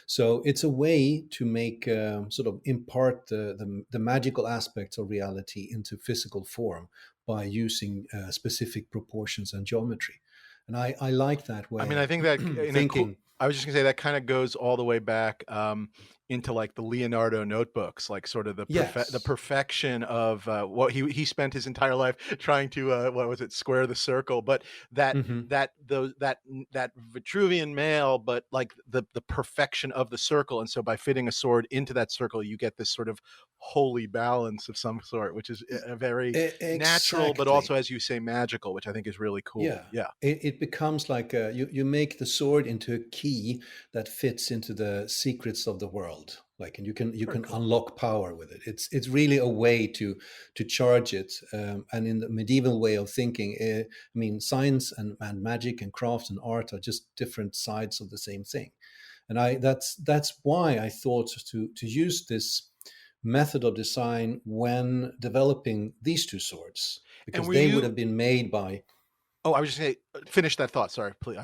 So it's a way to make sort of impart the magical aspects of reality into physical form by using specific proportions and geometry. And I like that way. I mean, I think that thinking. I was just gonna say that kind of goes all the way back into like the Leonardo notebooks, like sort of the perfection of what he spent his entire life trying to square the circle, but that Vitruvian male, but like the perfection of the circle, and so by fitting a sword into that circle, you get this sort of holy balance of some sort, which is a very natural, but also, as you say, magical, which I think is really cool. Yeah. It becomes like you make the sword into a key that fits into the secrets of the world, like, and you can unlock power with it. It's really a way to charge it. And in the medieval way of thinking, I mean, science and magic and craft and art are just different sides of the same thing. And that's why I thought to use this method of design when developing these two swords, because they would have been made by. Oh, I was just going to finish that thought. Sorry, please.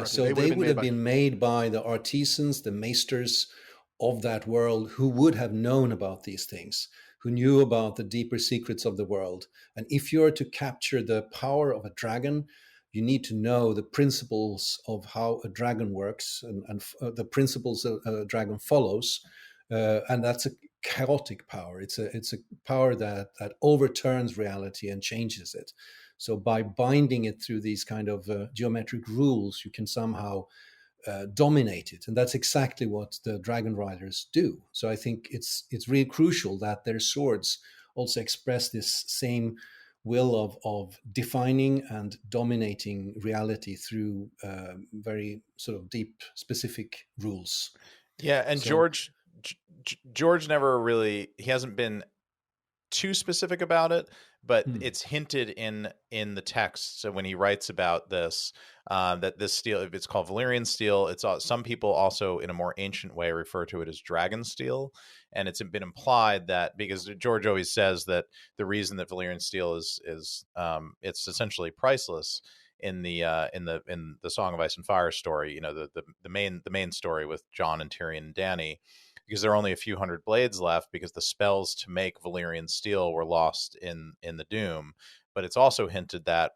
So they would have been made by the artisans, the maesters of that world, who would have known about these things, who knew about the deeper secrets of the world. And if you're to capture the power of a dragon, you need to know the principles of how a dragon works and the principles a dragon follows. And that's a chaotic power. It's a power that overturns reality and changes it. So by binding it through these kind of geometric rules, you can somehow dominate it. And that's exactly what the dragon riders do. So I think it's really crucial that their swords also express this same will of defining and dominating reality through very sort of deep, specific rules. Yeah, and so, George never really, he hasn't been too specific about it, but it's hinted in the text. So when he writes about this, that this steel, it's called Valyrian steel. It's some people also in a more ancient way refer to it as dragon steel, and it's been implied that because George always says that the reason that Valyrian steel is it's essentially priceless in the Song of Ice and Fire story, the main story with Jon and Tyrion and Dany, because there are only a few hundred blades left because the spells to make Valyrian steel were lost in the Doom. But it's also hinted that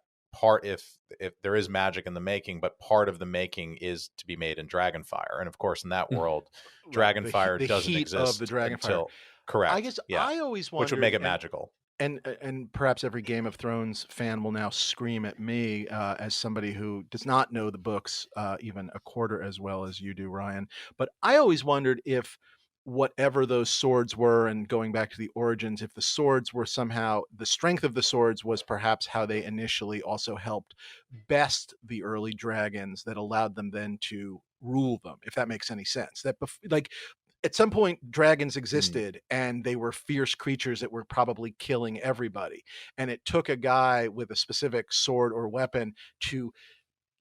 if there is magic in the making, but part of the making is to be made in Dragonfire, and of course in that world, Dragonfire doesn't exist of the Dragonfire. until correct. I guess I always wondered, which would make it magical. And perhaps every Game of Thrones fan will now scream at me as somebody who does not know the books even a quarter as well as you do, Ryan. But I always wondered if whatever those swords were, and going back to the origins, if the swords were somehow, the strength of the swords was perhaps how they initially also helped best the early dragons that allowed them then to rule them, if that makes any sense. That at some point dragons existed and they were fierce creatures that were probably killing everybody, and it took a guy with a specific sword or weapon to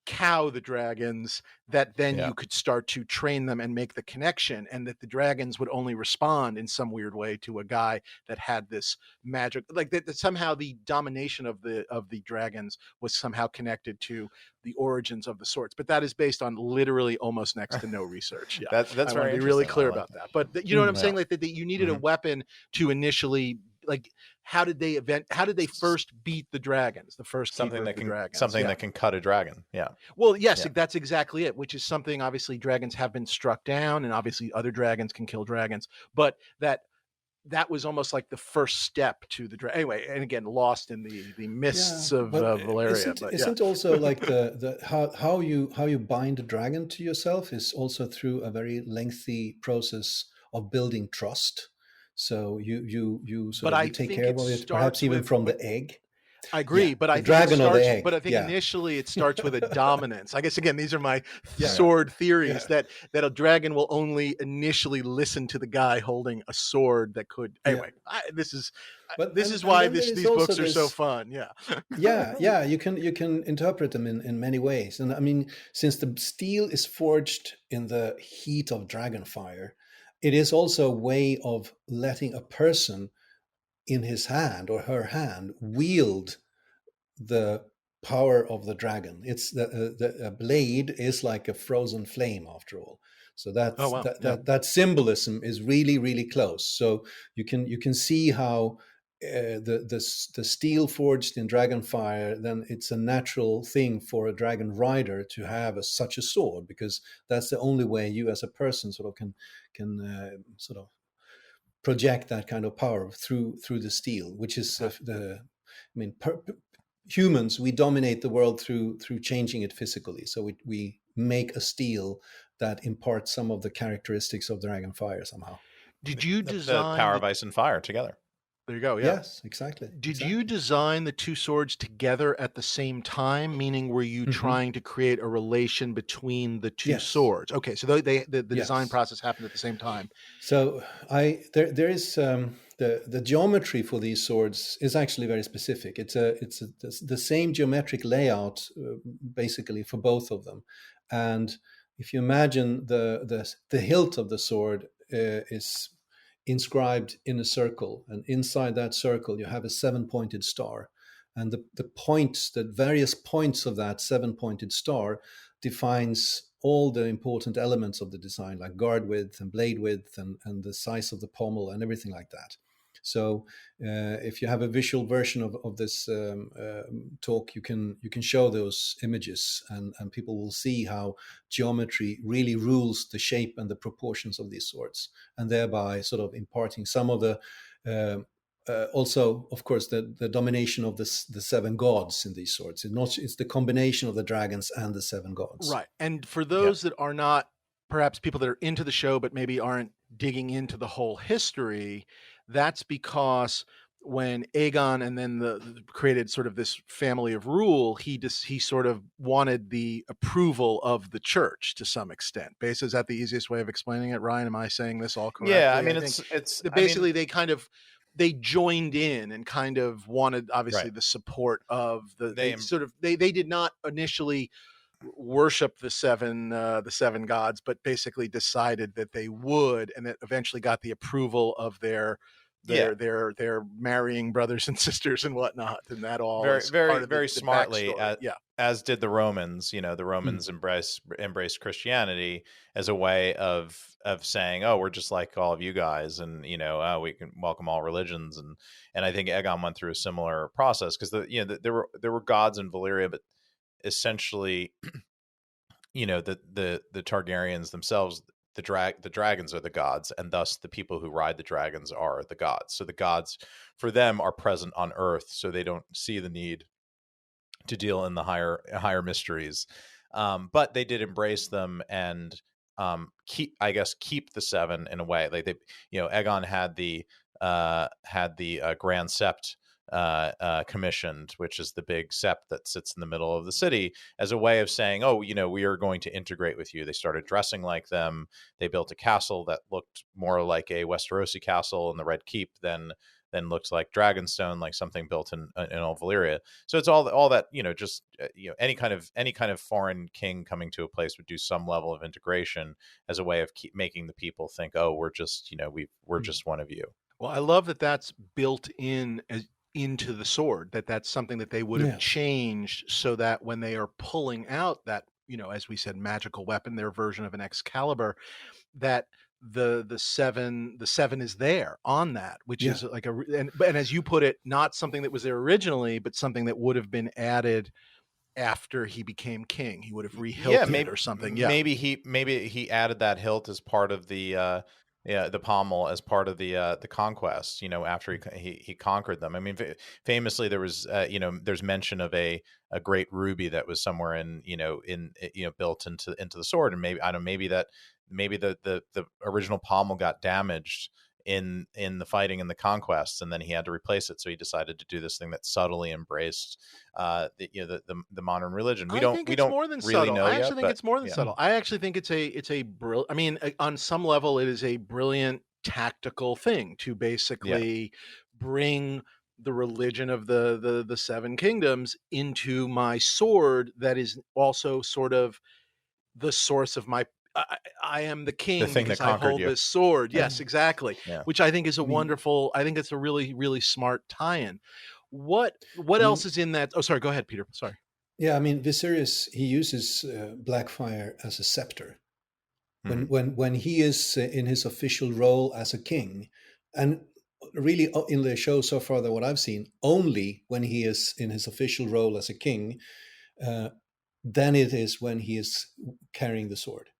cow the dragons, that then you could start to train them and make the connection, and that the dragons would only respond in some weird way to a guy that had this magic, like that somehow the domination of the dragons was somehow connected to the origins of the swords. But that is based on literally almost next to no research. That's I want to be really clear about that. But you know what I'm saying? Like that you needed a weapon to initially, like, how did they first beat the dragons? The first something that can dragons. That can cut a dragon. Yeah. Well, yes, that's exactly it. Which is something, obviously dragons have been struck down, and obviously other dragons can kill dragons, but that was almost like the first step to the dragon. Anyway, and again, lost in the mists of Valyria. Isn't also like the how you bind a dragon to yourself is also through a very lengthy process of building trust. So you take care of it, perhaps even from the egg. I agree, but I think initially it starts with a dominance. I guess again, these are my sword theories that a dragon will only initially listen to the guy holding a sword that could. Anyway, this is why these books are so fun. Yeah, you can interpret them in many ways, and I mean, since the steel is forged in the heat of Dragonfire, it is also a way of letting a person in his hand or her hand wield the power of the dragon. It's the blade is like a frozen flame after all. So that symbolism is really, really close. So you can see how the steel forged in Dragonfire, then it's a natural thing for a dragon rider to have such a sword, because that's the only way you as a person sort of can sort of project that kind of power through the steel, which is humans, we dominate the world through changing it physically. So we make a steel that imparts some of the characteristics of Dragonfire somehow. Did you design the power of ice and fire together? There you go. Yeah. Yes, exactly. Did you design the two swords together at the same time? Meaning, were you trying to create a relation between the two swords? Okay, so the design process happened at the same time. So there is the geometry for these swords is actually very specific. It's the same geometric layout basically for both of them, and if you imagine the hilt of the sword is inscribed in a circle, and inside that circle you have a 7-pointed star, and the various points of that 7-pointed star defines all the important elements of the design, like guard width and blade width and the size of the pommel and everything like that. So if you have a visual version of this talk, you can show those images, and people will see how geometry really rules the shape and the proportions of these swords, and thereby sort of imparting some of the also, of course, the domination of the 7 gods in these swords. It's the combination of the dragons and the 7 gods. Right. And for those that are not, perhaps people that are into the show but maybe aren't digging into the whole history, that's because when Aegon and then created sort of this family of rule, he sort of wanted the approval of the church to some extent. Basically, is that the easiest way of explaining it, Ryan? Am I saying this all correctly? Yeah, I mean, it's basically they kind of they joined in and kind of wanted, obviously, the support of they did not initially worship the seven gods, but basically decided that they would, and that eventually got the approval of their marrying brothers and sisters and whatnot, and that all very is very part of very the smartly, backstory. as did the Romans. The Romans embraced Christianity as a way of saying, oh, we're just like all of you guys, and we can welcome all religions, and I think Aegon went through a similar process, because there were gods in Valyria, but essentially, the Targaryens themselves, the dragons are the gods, and thus the people who ride the dragons are the gods. So the gods for them are present on Earth, so they don't see the need to deal in the higher mysteries. But they did embrace them and keep the seven in a way. Like Aegon had the Grand Sept commissioned, which is the big sept that sits in the middle of the city, as a way of saying, oh, we are going to integrate with you. They started dressing like them. They built a castle that looked more like a Westerosi castle in the Red Keep than looked like Dragonstone, like something built in old Valyria. So it's all that, just any kind of foreign king coming to a place would do some level of integration as a way of making the people think, oh, we're just we're just one of you. Well, I love that that's built into the sword, that's something that they would have changed, so that when they are pulling out that, as we said, magical weapon, their version of an Excalibur, that the seven is there on that, which is like and as you put it, not something that was there originally, but something that would have been added after he became king. He would have re-hilted it or something. Maybe he added that hilt as part of the pommel as part of the conquest, after he conquered them. I mean, famously there was there's mention of a great ruby that was somewhere in built into the sword, and maybe the original pommel got damaged in the fighting and the conquests, and then he had to replace it, so he decided to do this thing that subtly embraced the modern religion. We don't really know. I actually think it's more than subtle. I actually think it's a brilliant, I mean, on some level it is a brilliant tactical thing to basically bring the religion of the seven kingdoms into my sword, that is also sort of the source of my I am the king because I hold this sword. Yes, exactly. Yeah. Which I think is a wonderful, I think it's a really, really smart tie-in. What else is in that? Oh, sorry. Go ahead, Peter. Sorry. Yeah, I mean, Viserys, he uses Blackfyre as a scepter. When he is in his official role as a king, and really in the show so far that what I've seen, only when he is in his official role as a king, then it is when he is carrying the sword.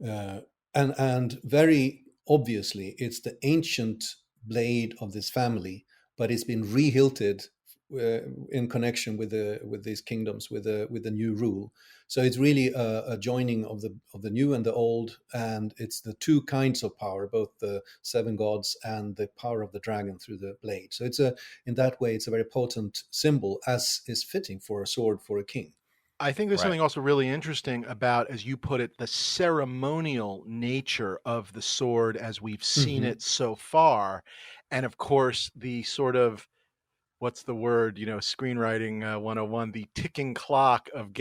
And very obviously it's the ancient blade of this family, but it's been re-hilted in connection with these kingdoms, with the new rule. So it's really a joining of the new and the old, and it's the two kinds of power, both the seven gods and the power of the dragon through the blade. So in that way it's a very potent symbol, as is fitting for a sword for a king. I think there's something also really interesting about, as you put it, the ceremonial nature of the sword as we've seen it so far. And of course, the sort of, what's the word, screenwriting 101, the ticking clock of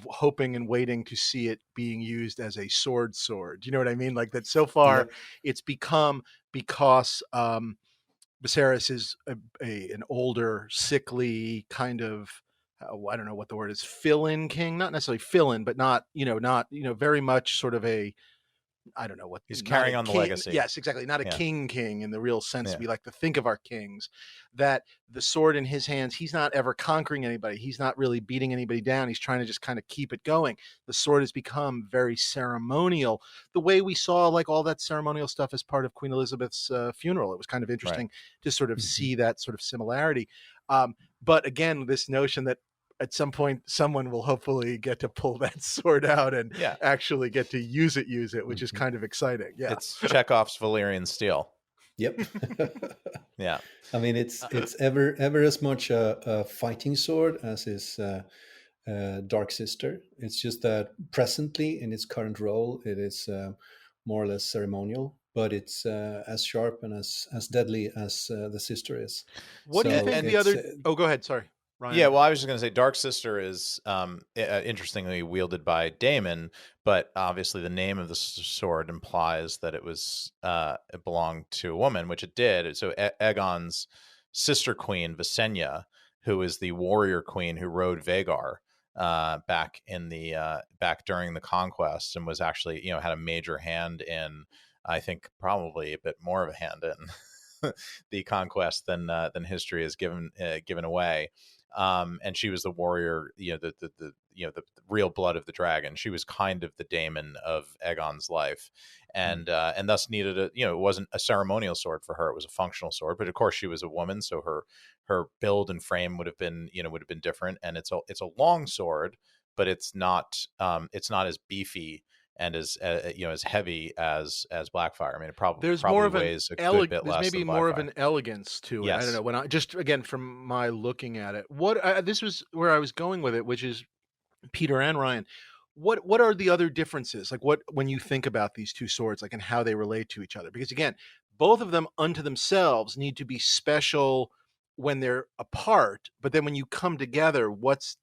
hoping and waiting to see it being used as a sword. You know what I mean? Like that so far it's become, because Viserys is an older, sickly kind of, I don't know what the word is, fill-in king, not necessarily fill-in, but not very much sort of a, I don't know what he's carrying on the legacy. Yes, exactly. Not a king in the real sense we like to think of our kings. That the sword in his hands, he's not ever conquering anybody. He's not really beating anybody down. He's trying to just kind of keep it going. The sword has become very ceremonial. The way we saw like all that ceremonial stuff as part of Queen Elizabeth's funeral. It was kind of interesting to sort of see that sort of similarity. But again, this notion that at some point someone will hopefully get to pull that sword out and actually get to use it, which is kind of exciting. Yeah. It's Chekhov's Valyrian Steel. Yep. Yeah. I mean, it's ever as much a fighting sword as is Dark Sister. It's just that presently in its current role, it is more or less ceremonial. but it's as sharp and as deadly as the sister is. What do you think the other? Oh, go ahead. Sorry, Ryan. Yeah, well, I was just going to say, Dark Sister is interestingly wielded by Daemon, but obviously the name of the sword implies that it belonged to a woman, which it did. So Aegon's sister queen, Visenya, who is the warrior queen who rode Vhagar back during the conquest, and was actually had a major hand in, I think probably a bit more of a hand in the conquest than history has given away. And she was the warrior, the real blood of the dragon. She was kind of the daemon of Aegon's life, and thus needed it wasn't a ceremonial sword for her; it was a functional sword. But of course, she was a woman, so her build and frame would have been different. And it's a long sword, but it's not as beefy and as as heavy as Blackfyre. I mean, it probably weighs a good bit less. There's maybe more of an elegance to it. Yes. I don't know. When I just again from my looking at it, this was where I was going with it, which is Peter and Ryan. What are the other differences? Like when you think about these two swords, like and how they relate to each other? Because again, both of them unto themselves need to be special when they're apart, but then when you come together, what's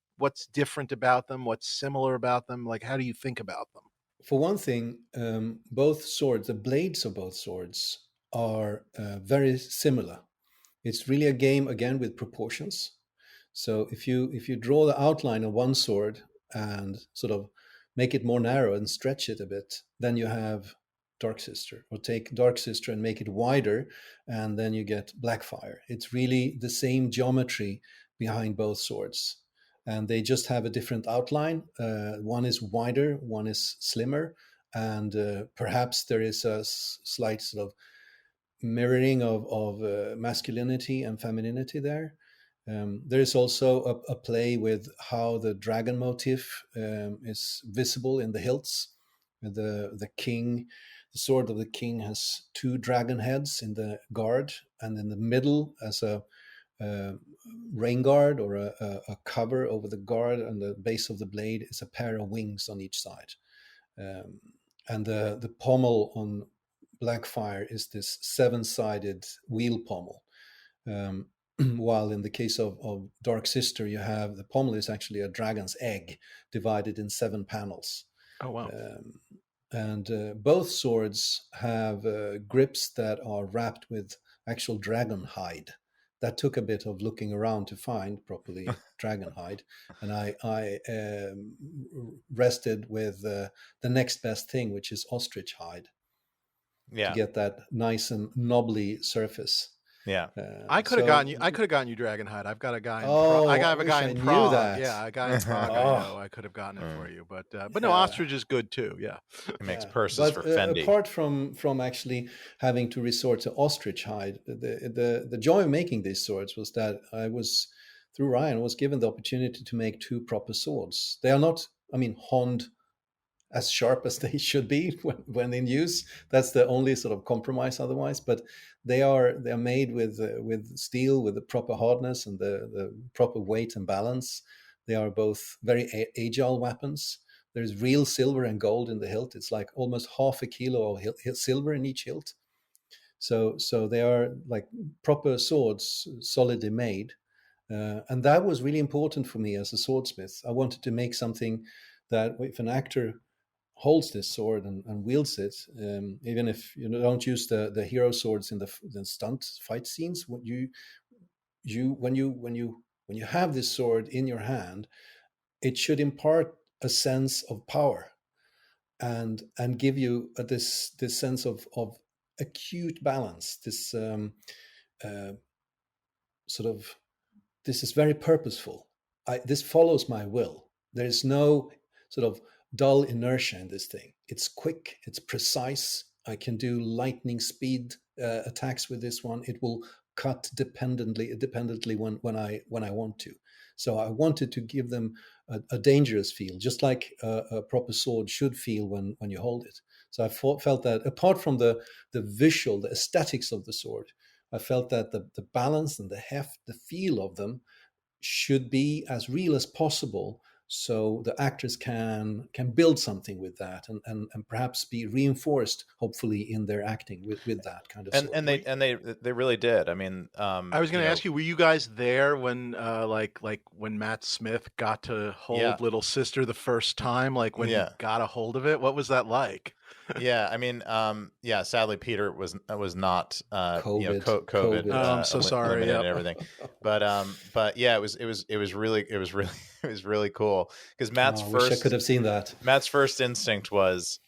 different about them? What's similar about them? Like how do you think about them? For one thing, both swords, the blades of both swords are very similar. It's really a game again with proportions. So if you draw the outline of one sword and sort of make it more narrow and stretch it a bit, then you have Dark Sister. Or take Dark Sister and make it wider, and then you get Blackfyre. It's really the same geometry behind both swords, and they just have a different outline. One is wider, one is slimmer, and perhaps there is a slight sort of mirroring of masculinity and femininity there. There is also a play with how the dragon motif is visible in the hilts. The king, the sword of the king has two dragon heads in the guard, and in the middle as a rain guard or a cover over the guard, and the base of the blade is a pair of wings on each side. And the pommel on Blackfyre is this seven-sided wheel pommel. While in the case of Dark Sister, you have the pommel is actually a dragon's egg divided in 7 panels. Oh, wow. And both swords have grips that are wrapped with actual dragon hide. That took a bit of looking around to find properly dragon hide. And I rested with the next best thing, which is ostrich hide. Yeah. To get that nice and knobbly surface. Yeah, I could have gotten you. I could have gotten you dragon hide. I've got a guy. I have a guy in Prague. Yeah, a guy in Prague. I know. I could have gotten it for you, but no, ostrich is good too. Yeah, it makes purses for Fendi. Apart from actually having to resort to ostrich hide, the joy of making these swords was that I was through Ryan was given the opportunity to make 2 proper swords. They are not, I mean, honed as sharp as they should be when in use. That's the only sort of compromise otherwise, but they are made with steel with the proper hardness and the proper weight and balance. They are both very agile weapons. There's real silver and gold in the hilt. It's like almost half a kilo of silver in each hilt. So they are like proper swords, solidly made. And that was really important for me as a swordsmith. I wanted to make something that if an actor holds this sword and wields it, even if you don't use the hero swords in the stunt fight scenes, when you have this sword in your hand, it should impart a sense of power and give you this sense of acute balance. This sort of this is very purposeful. This follows my will. There is no sort of dull inertia in this thing. It's quick, it's precise. I can do lightning speed attacks with this one. It will cut dependently when I want to. So I wanted to give them a dangerous feel, just like a proper sword should feel when you hold it. So I felt that apart from the visual, the aesthetics of the sword, I felt that the balance and the heft, the feel of them should be as real as possible, so the actors can build something with that, and perhaps be reinforced, hopefully, in their acting with that kind of sword. And they really did. I mean, I was going to ask you, were you guys there when like when Matt Smith got to hold Little Sister the first time, like when he got a hold of it? What was that like? Yeah, I mean, sadly Peter was not COVID. I'm so sorry. And everything. But yeah, it was really cool because Matt's I wish I could have seen that. Matt's first instinct was,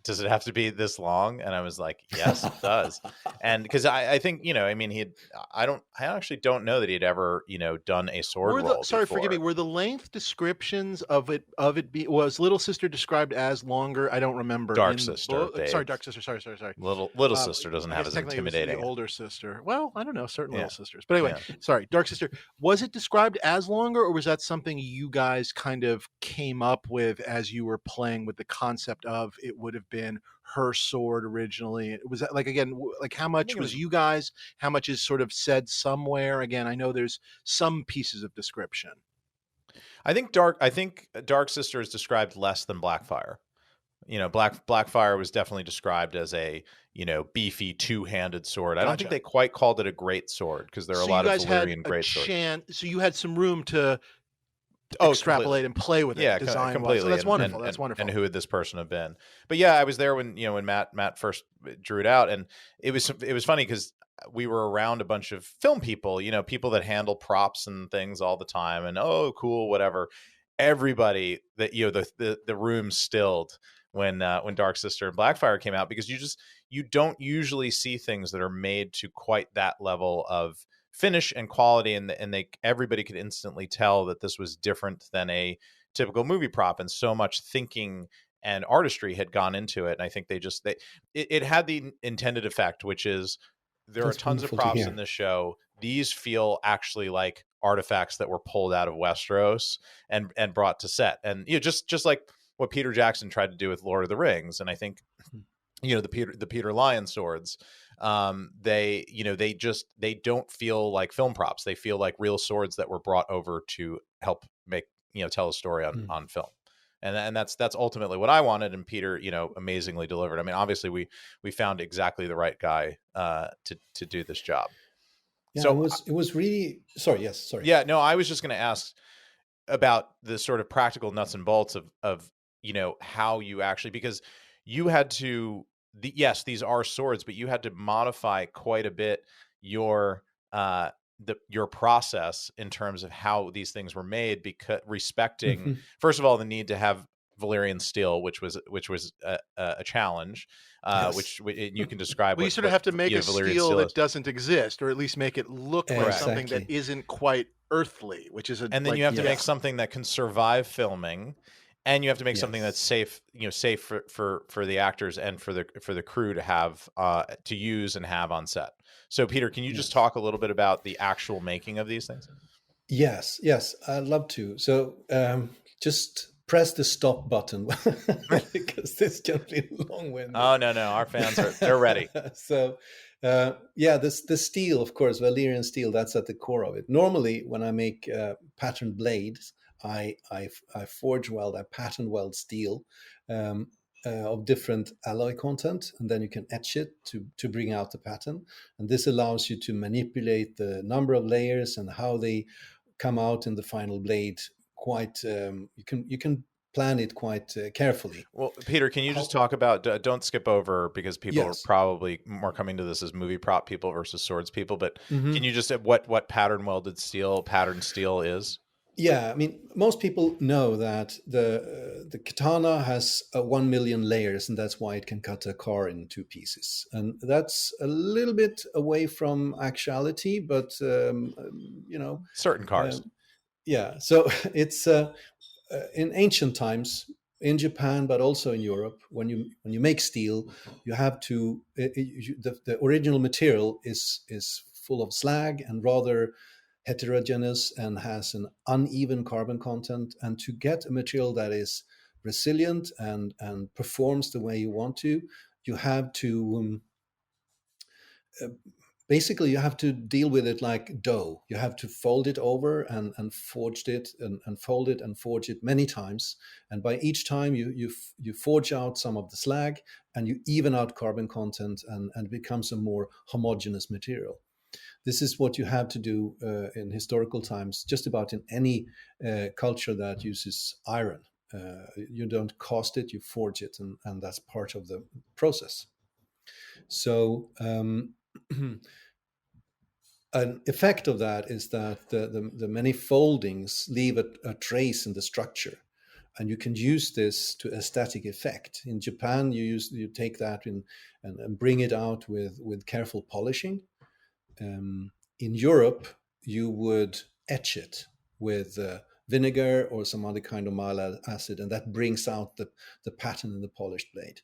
does it have to be this long? And I was like, yes, it does. And because I think, I mean, I actually don't know that he'd ever, done a sword roll before. Forgive me. Were the length descriptions of it was Little Sister described as longer? I don't remember. Dark Sister. Dark Sister. Sorry. Little Sister doesn't have as intimidating. The older sister. Well, I don't know, certain little sisters. But anyway, sorry, Dark Sister. Was it described as longer, or was that something you guys kind of came up with as you were playing with the concept of it would have been her sword originally? Was that like how much was you guys, how much is sort of said somewhere? Again, I know there's some pieces of description. I think Dark Sister is described less than Blackfyre. Blackfyre was definitely described as a beefy two-handed sword. I don't think they quite called it a great sword because there are a lot of Valyrian great swords. So you had some room to extrapolate and play with it, design completely. So that's wonderful. That's wonderful. And who would this person have been? But yeah, I was there when when Matt first drew it out, and it was funny because we were around a bunch of film people, people that handle props and things all the time, and oh, cool, whatever. Everybody that the room stilled when Dark Sister and Blackfyre came out, because you don't usually see things that are made to quite that level of finish and quality, and everybody could instantly tell that this was different than a typical movie prop, and so much thinking and artistry had gone into it. And I think it had the intended effect, which is there are tons of props in this show. These feel actually like artifacts that were pulled out of Westeros and brought to set, and just like what Peter Jackson tried to do with Lord of the Rings. And I think the Peter Lyon swords, they don't feel like film props. They feel like real swords that were brought over to help make tell a story on film. And that's ultimately what I wanted, and Peter amazingly delivered. I mean, obviously we found exactly the right guy to do this job. Yeah, so it was really sorry. Yeah, no, I was just going to ask about the sort of practical nuts and bolts of how you actually, because you had to, yes, these are swords, but you had to modify quite a bit your process in terms of how these things were made, because respecting first of all the need to have Valyrian steel, which was a challenge, which you can describe. Well, you sort of have to make a steel that doesn't exist, or at least make it look like something that isn't quite earthly, which is and then you have to make something that can survive filming, and you have to make something that's safe, safe for the actors and for the crew to have to use and have on set. So, Peter, can you just talk a little bit about the actual making of these things? Yes, I'd love to. So, just press the stop button because this can be long-winded. Oh no, our fans they're ready. So, the steel, of course, Valyrian steel. That's at the core of it. Normally, when I make patterned blades, I forge weld, I pattern weld steel of different alloy content, and then you can etch it to bring out the pattern. And this allows you to manipulate the number of layers and how they come out in the final blade. Quite you can plan it quite carefully. Well, Peter, can you just talk about, don't skip over, because people are probably more coming to this as movie prop people versus swords people, but can you just say what pattern welded steel, patterned steel is? Yeah, I mean, most people know that the katana has 1 million layers, and that's why it can cut a car in 2 pieces. And that's a little bit away from actuality, but certain cars. So it's in ancient times in Japan, but also in Europe, when you make steel, you have to the original material is full of slag and rather heterogeneous and has an uneven carbon content. And to get a material that is resilient and performs the way you want to, you have to basically you have to deal with it like dough. You have to fold it over and forge it and fold it and forge it many times. And by each time you forge out some of the slag and you even out carbon content, and it becomes a more homogeneous material. This is what you have to do in historical times, just about in any culture that uses iron. You don't cast it, you forge it, and that's part of the process. So an effect of that is that the many foldings leave a trace in the structure, and you can use this to aesthetic effect. In Japan, you take that and bring it out with careful polishing. In Europe, you would etch it with vinegar or some other kind of mild acid, and that brings out the pattern in the polished blade.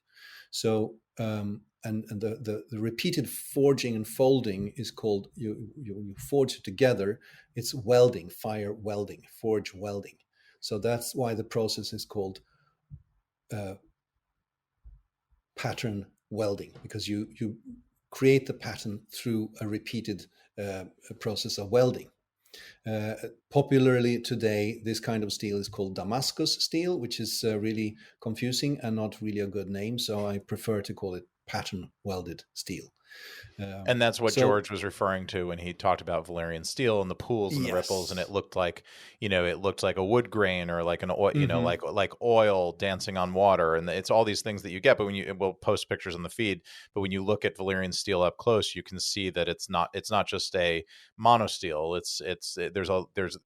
So and the repeated forging and folding is called, you forge it together. It's welding, fire welding, forge welding. So that's why the process is called pattern welding, because you create the pattern through a repeated process of welding. Popularly today, this kind of steel is called Damascus steel, which is really confusing and not really a good name. So I prefer to call it pattern welded steel. And that's what George was referring to when he talked about Valyrian steel and the pools and the ripples, and it looked like, a wood grain or like an oil, like oil dancing on water, and it's all these things that you get. But we'll post pictures on the feed. But when you look at Valyrian steel up close, you can see that it's not just a monosteel.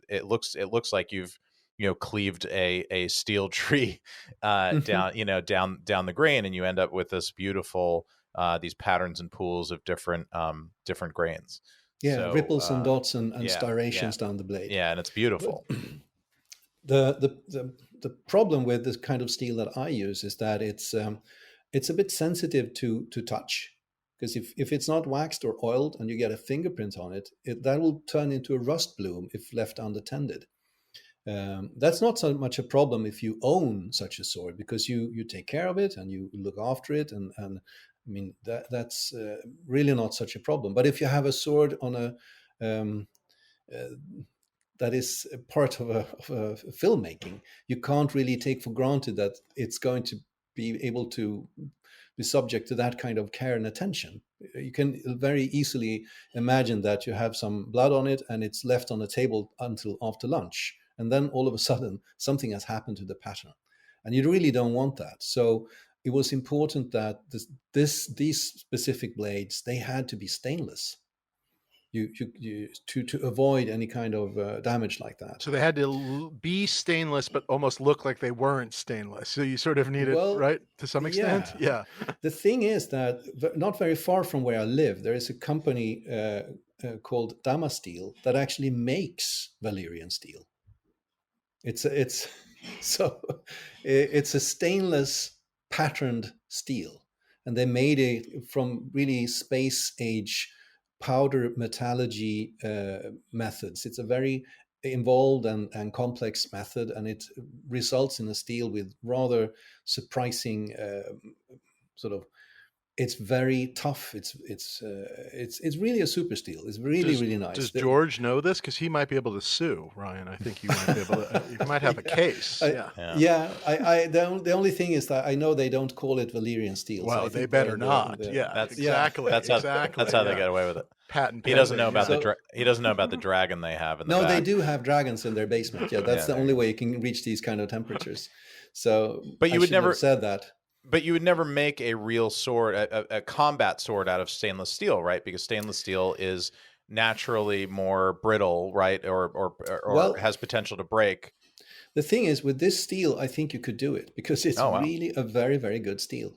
It looks like you've cleaved a steel tree down the grain, and you end up with this beautiful these patterns and pools of different grains. Yeah, so, ripples and dots and striations down the blade. Yeah, and it's beautiful. The problem with this kind of steel that I use is that it's a bit sensitive to touch, because if it's not waxed or oiled and you get a fingerprint on it, that will turn into a rust bloom if left unattended. That's not so much a problem if you own such a sword, because you take care of it and you look after it, and I mean, that's really not such a problem. But if you have a sword on that is a part of a filmmaking, you can't really take for granted that it's going to be able to be subject to that kind of care and attention. You can very easily imagine that you have some blood on it and it's left on the table until after lunch. And then all of a sudden, something has happened to the pattern. And you really don't want that. So it was important that these specific blades, they had to be stainless to avoid any kind of damage like that. So they had to be stainless, but almost look like they weren't stainless. So you sort of need it, right, to some extent? Yeah. The thing is that not very far from where I live, there is a company called Damasteel that actually makes Valyrian steel. It's a stainless patterned steel, and they made it from really space age powder metallurgy methods. It's a very involved and complex method, and it results in a steel with rather surprising it's very tough. It's really a super steel. It's really nice. Does George know this? Because he might be able to sue Ryan. I think you might be able to. You might have a case. The only thing is that I know they don't call it Valyrian steel. Well, so they better not. That's exactly. That's how they get away with it. Patent. He doesn't know about he doesn't know about the dragon they have in the back. They do have dragons in their basement. Yeah, that's the only way you can reach these kind of temperatures. So, but you would never have said that. But you would never make a real sword, a combat sword, out of stainless steel, right? Because stainless steel is naturally more brittle, right, or has potential to break. The thing is, with this steel, I think you could do it, because it's really a very, very good steel.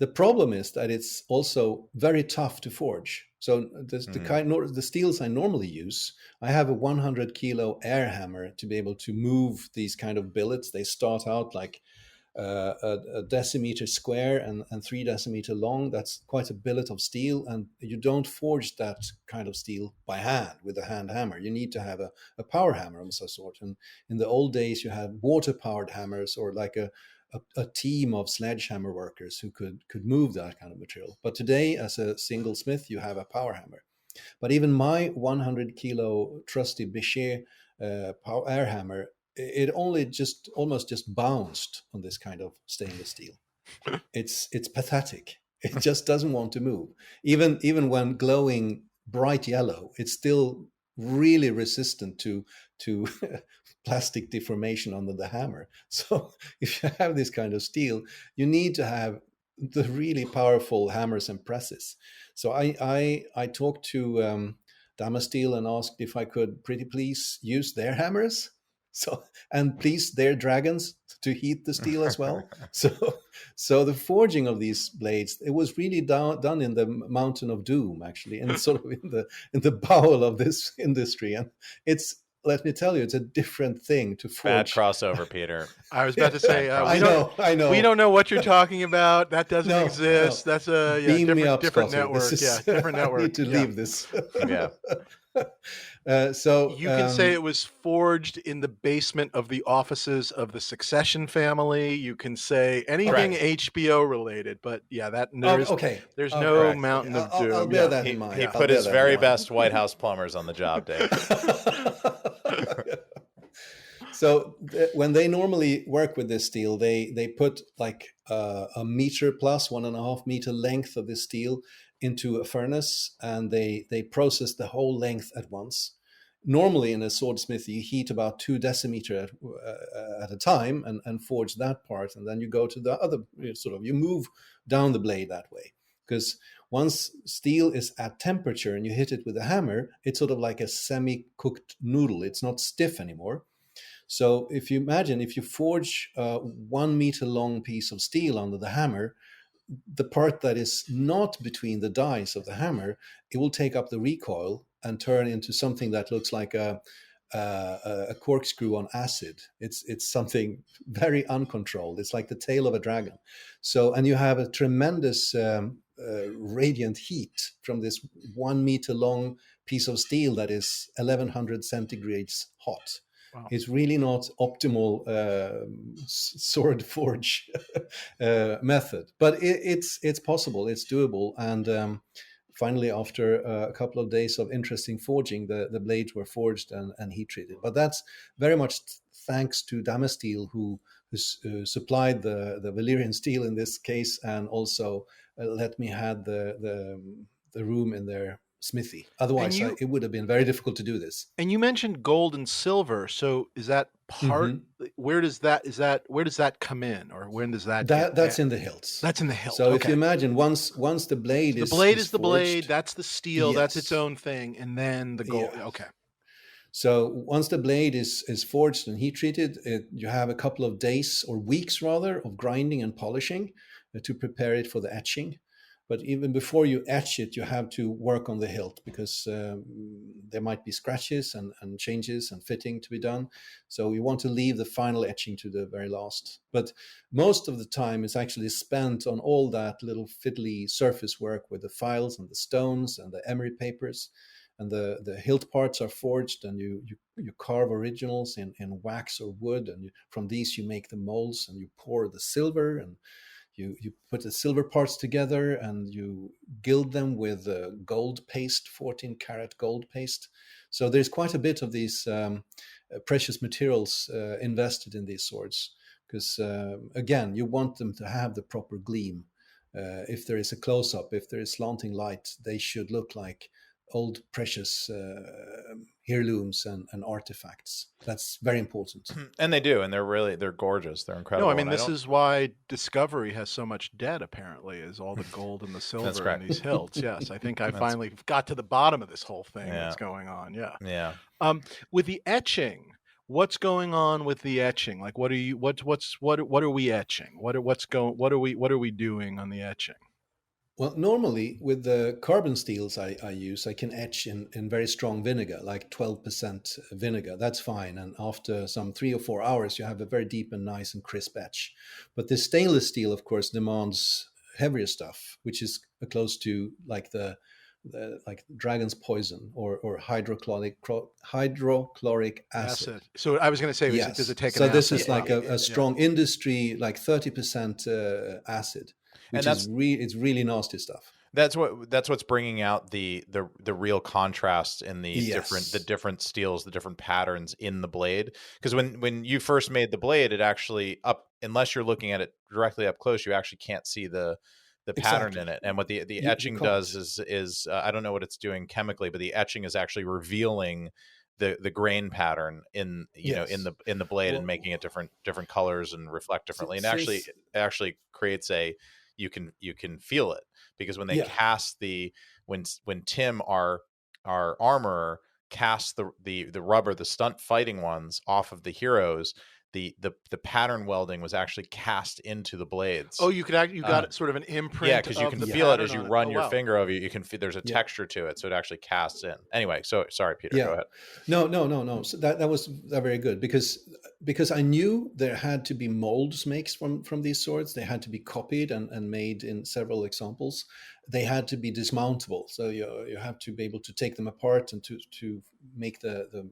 The problem is that it's also very tough to forge. So the steels I normally use, I have a 100 kilo air hammer to be able to move these kind of billets. They start out like a decimeter square and 3 decimeter long. That's quite a billet of steel, and you don't forge that kind of steel by hand with a hand hammer. You need to have a power hammer of some sort. And in the old days, you had water powered hammers, or like a team of sledgehammer workers who could move that kind of material. But today, as a single smith, you have a power hammer. But even my 100 kilo trusty Bichet power air hammer, it only almost just bounced on this kind of stainless steel. It's pathetic. It just doesn't want to move. Even when glowing bright yellow, it's still really resistant to plastic deformation under the hammer. So if you have this kind of steel, you need to have the really powerful hammers and presses. So I talked to Damasteel and asked if I could pretty please use their hammers. So, and please their dragons to heat the steel as well. So the forging of these blades, it was really done in the mountain of doom, actually, and sort of in the bowel of this industry. And it's, let me tell you, it's a different thing to forge. Bad crossover, Peter. I was about to say, I know. We don't know what you're talking about. That doesn't exist. No. That's a different network. Different network. I need to leave this. Yeah. So you can say it was forged in the basement of the offices of the Succession family. You can say anything HBO related, but there's no mountain of doom. I'll bear that in mind. He put his very best White House plumbers on the job, Dave. So when they normally work with this steel, they put like a meter plus 1.5 meter length of this steel into a furnace, and they process the whole length at once. Normally in a swordsmith, you heat about 2 decimeter at a time and forge that part, and then you go to the other, you move down the blade that way. Because once steel is at temperature and you hit it with a hammer, it's sort of like a semi-cooked noodle. It's not stiff anymore. So if you forge a 1 meter long piece of steel under the hammer, the part that is not between the dies of the hammer, it will take up the recoil and turn into something that looks like a corkscrew on acid. It's something very uncontrolled. It's like the tail of a dragon. So, and you have a tremendous radiant heat from this 1 meter long piece of steel that is 1100 centigrades hot. Wow. It's really not optimal sword forge method, but it's possible, it's doable. And finally, after a couple of days of interesting forging, the blades were forged and heat treated. But that's very much thanks to Damasteel, who supplied the Valyrian steel in this case, and also let me have the room in their smithy. Otherwise, it would have been very difficult to do this. And you mentioned gold and silver. So is that part? Mm-hmm. Where does that come in, or when does that's in the hilts? That's in the hilt. So if you imagine once the blade is the blade, that's the steel, yes. That's its own thing, and then the gold. Yeah. Okay. So once the blade is forged and heat treated, you have a couple of days or weeks rather of grinding and polishing to prepare it for the etching. But even before you etch it, you have to work on the hilt, because there might be scratches and changes and fitting to be done. So you want to leave the final etching to the very last. But most of the time is actually spent on all that little fiddly surface work with the files and the stones and the emery papers. And the hilt parts are forged, and you carve originals in wax or wood. And from these you make the molds, and you pour the silver, and you put the silver parts together, and you gild them with gold paste, 14 karat gold paste. So there's quite a bit of these precious materials invested in these swords, because again, you want them to have the proper gleam. If there is a close-up, if there is slanting light, they should look like old precious heirlooms and artifacts. That's very important. And they do, and they're gorgeous. They're incredible. No, I mean, this is why Discovery has so much debt, apparently, is all the gold and the silver in these hilts. Yes, I think I finally got to the bottom of this whole thing that's going on. Yeah. Yeah. With the etching, what's going on with the etching? Like, what are we etching? What are we doing on the etching? Well, normally with the carbon steels I use, I can etch in very strong vinegar, like 12% vinegar. That's fine. And after some 3 or 4 hours, you have a very deep and nice and crisp etch. But the stainless steel, of course, demands heavier stuff, which is close to like the dragon's poison or hydrochloric acid. So I was going to say, yes. Does it take an So acid? this is like a strong industry, like 30% acid. Which is it's really nasty stuff. That's what's bringing out the real contrast in the different steels, the different patterns in the blade. Because when you first made the blade, it actually unless you're looking at it directly up close, you actually can't see the pattern in it. And what the etching does is I don't know what it's doing chemically, but the etching is actually revealing the grain pattern in in the blade, and making it different colors and reflect differently. And it actually creates you can feel it, because when they cast when Tim, our armorer, casts the rubber, the stunt fighting ones off of the heroes, the pattern welding was actually cast into the blades. Oh, you got sort of an imprint. Yeah, because you can feel it as you run your finger over it. You can feel there's a texture to it, so it actually casts in. Anyway, so sorry, Peter. Go ahead. No. So that was very good, because I knew there had to be molds made from these swords. They had to be copied and made in several examples. They had to be dismountable, so you have to be able to take them apart and to make the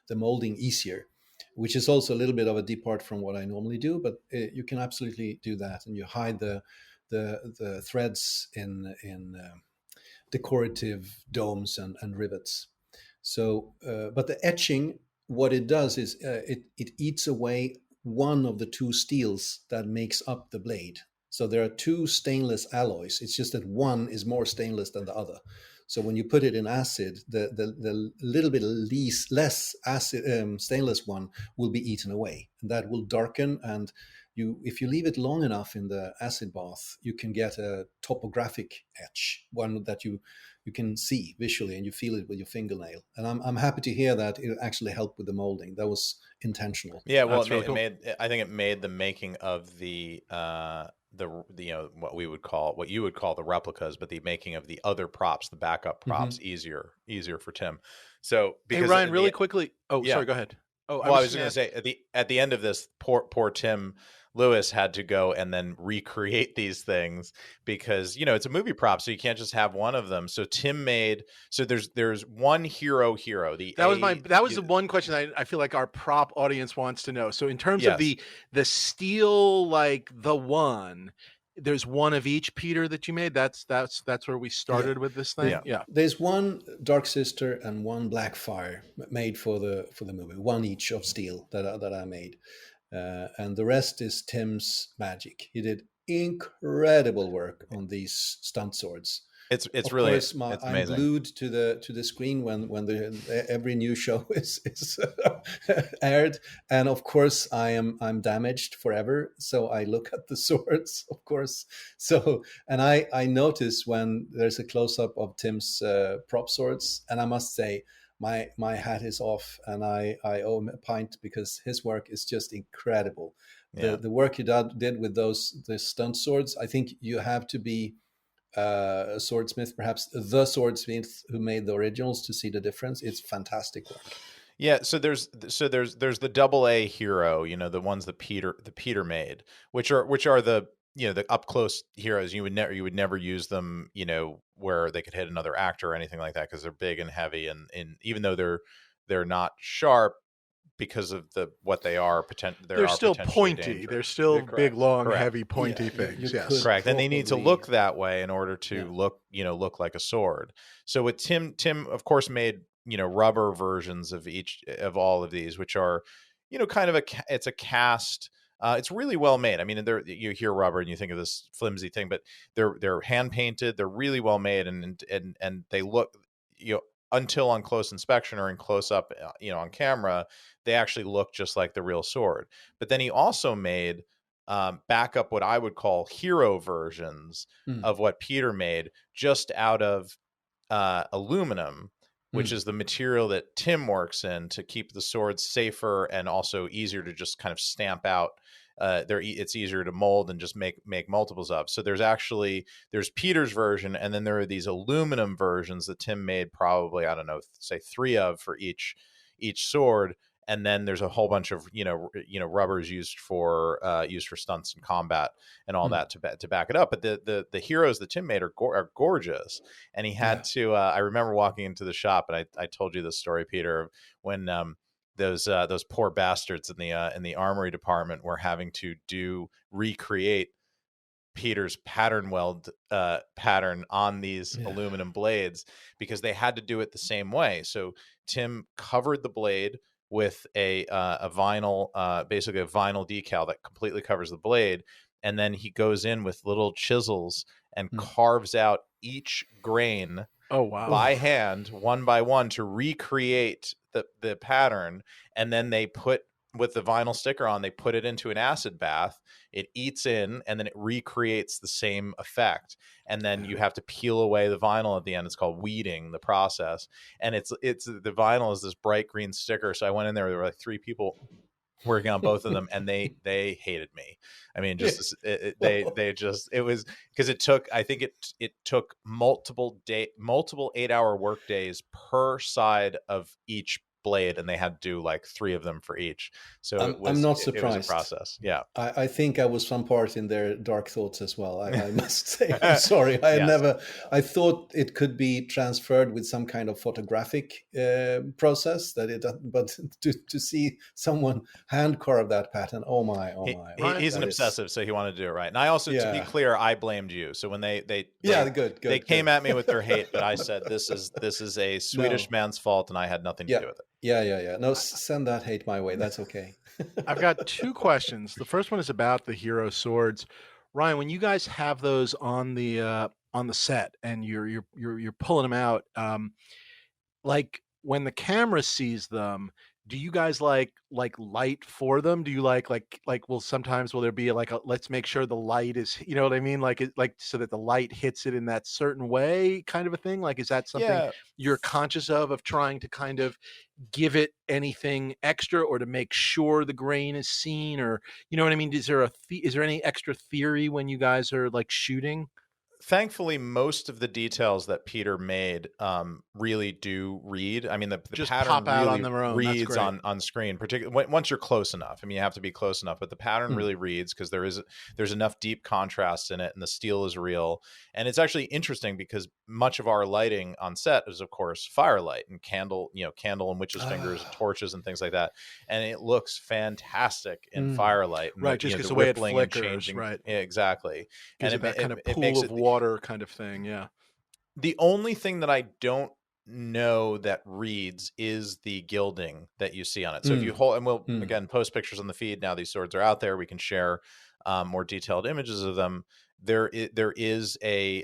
molding easier, which is also a little bit of a depart from what I normally do, but you can absolutely do that, and you hide the threads in decorative domes and rivets. So, but the etching, what it does is it eats away one of the two steels that makes up the blade. So there are two stainless alloys. It's just that one is more stainless than the other. So when you put it in acid, the little bit less acid stainless one will be eaten away, and that will darken. And if you leave it long enough in the acid bath, you can get a topographic etch, one that you can see visually, and you feel it with your fingernail. And I'm happy to hear that it actually helped with the molding. That was intentional. Yeah, well, I think it made the making of the what you would call the replicas, but the making of the other props, the backup props, easier for Tim. So because hey, Ryan, really quickly. Oh, sorry, go ahead. Oh, well, I was going to say at the end of this, poor Tim Lewis had to go and then recreate these things, because it's a movie prop, so you can't just have one of them. So Tim made there's one hero. That was the one question I feel like our prop audience wants to know. So in terms of the steel, like the one, there's one of each, Peter, that you made. That's where we started with this thing. Yeah. There's one Dark Sister and one Blackfyre made for the movie, one each of steel that I made. And the rest is Tim's magic. He did incredible work on these stunt swords. It's of really course, it's I'm amazing. glued to the screen when every new show is aired, and of course I'm damaged forever. So I look at the swords, of course. So and I notice when there's a close up of Tim's prop swords, and I must say, my hat is off, and I owe him a pint, because his work is just incredible. The work he did with the stunt swords, I think you have to be a swordsmith, perhaps the swordsmith who made the originals, to see the difference. It's fantastic work. Yeah, so there's the AA hero, the ones that Peter made, which are the the up close heroes. You would never use them, where they could hit another actor or anything like that, because they're big and heavy, and even though they're not sharp because of what they are, they're still pointy. Dangerous. They're still big, long, heavy, pointy things. Yes, correct. And they need to look that way in order to look like a sword. So what Tim of course made rubber versions of all of these, which are kind of it's a cast. It's really well made. I mean, you hear rubber and you think of this flimsy thing, but they're hand painted. They're really well made, and they look, until on close inspection or in close up, on camera, they actually look just like the real sword. But then he also made backup, what I would call hero versions of what Peter made, just out of aluminum, which is the material that Tim works in to keep the swords safer and also easier to just kind of stamp out. It's easier to mold and just make multiples of. So there's Peter's version, and then there are these aluminum versions that Tim made, probably, I don't know, say 3 of for each sword. And then there's a whole bunch of rubbers used for stunts and combat and all that to back it up. But the heroes that Tim made are gorgeous. And he had to. I remember walking into the shop, and I told you this story, Peter, when those poor bastards in the armory department were having to recreate Peter's pattern weld pattern on these aluminum blades, because they had to do it the same way. So Tim covered the blade with a vinyl, basically a vinyl decal that completely covers the blade, and then he goes in with little chisels and carves out each grain by hand, one by one, to recreate the pattern. And then they put, with the vinyl sticker on, they put it into an acid bath. It eats in, and then it recreates the same effect. And then you have to peel away the vinyl at the end. It's called weeding, the process. And it's the vinyl is this bright green sticker. So I went in there. There were like 3 people working on both of them, and they hated me. I mean, just they just, it was because it took, I think it took multiple 8-hour work days per side of each blade, and they had to do like 3 of them for each. So I'm not surprised. It was a process. Yeah, I think I was some part in their dark thoughts as well. I must say, I'm sorry. I thought it could be transferred with some kind of photographic process but to see someone hand carve that pattern, oh my. He's an obsessive, so he wanted to do it right. And I also, to be clear, I blamed you. So when they good. Came at me with their hate, but I said this is a Swedish man's fault, and I had nothing to do with it. Yeah. No, send that hate my way. That's okay. I've got 2 questions. The first one is about the hero swords. Ryan, when you guys have those on the set and you're pulling them out, like when the camera sees them, do you guys like light for them? Do you like well, sometimes will there be like a, let's make sure the light is, you know what I mean? Like so that the light hits it in that certain way kind of a thing? Like, is that something you're conscious of trying to kind of give it anything extra, or to make sure the grain is seen, or, you know what I mean? Is there any extra theory when you guys are like shooting? Thankfully, most of the details that Peter made really do read. I mean, the just pattern pop out really on their own. reads on screen, particularly once you're close enough. I mean, you have to be close enough, but the pattern really reads, because there's enough deep contrast in it, and the steel is real. And it's actually interesting because much of our lighting on set is, of course, firelight and candle and witches' fingers and torches and things like that. And it looks fantastic in firelight. And right, just because the way it flickers, right? Yeah, exactly. And it kind of pool of water kind of thing. Yeah. The only thing that I don't know that reads is the gilding that you see on it. So if you hold, and we'll again post pictures on the feed now, these swords are out there, we can share more detailed images of them. There is a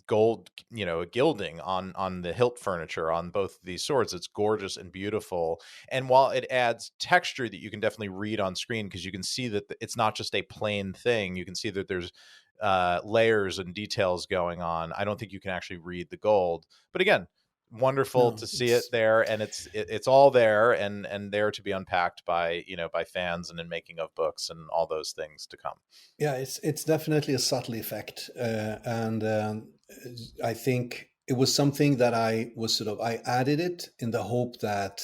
gold, a gilding on the hilt furniture on both of these swords. It's gorgeous and beautiful. And while it adds texture that you can definitely read on screen, because you can see that it's not just a plain thing, you can see that there's layers and details going on. I don't think you can actually read the gold, but again, wonderful to see it there, and it's all there and there to be unpacked by fans and in making of books and all those things to come. Yeah, it's definitely a subtle effect, and I think it was something that I added it in the hope that,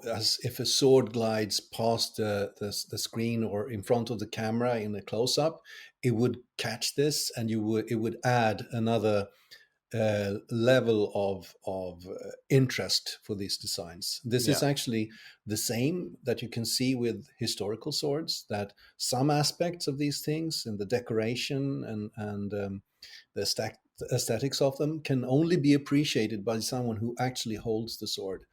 as if a sword glides past the screen or in front of the camera in a close up, it would catch this, and it would add another level of interest for these designs. This is actually the same that you can see with historical swords, that some aspects of these things in the decoration and the aesthetics of them can only be appreciated by someone who actually holds the sword.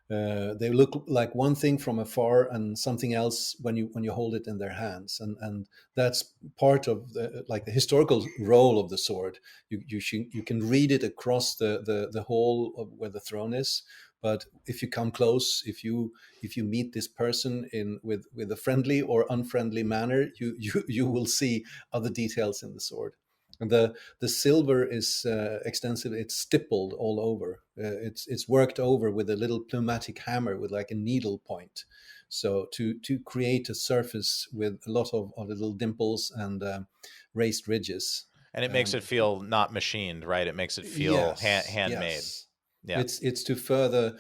They look like one thing from afar and something else when you hold it in their hands, and that's part of the historical role of the sword. You can read it across the hall of where the throne is, but if you come close, if you meet this person with a friendly or unfriendly manner, you will see other details in the sword. And the silver is extensive. It's stippled all over. It's worked over with a little pneumatic hammer with like a needle point. So to create a surface with a lot of little dimples and raised ridges. And it makes it feel not machined, right? It makes it feel handmade. Yes. Yeah. It's to further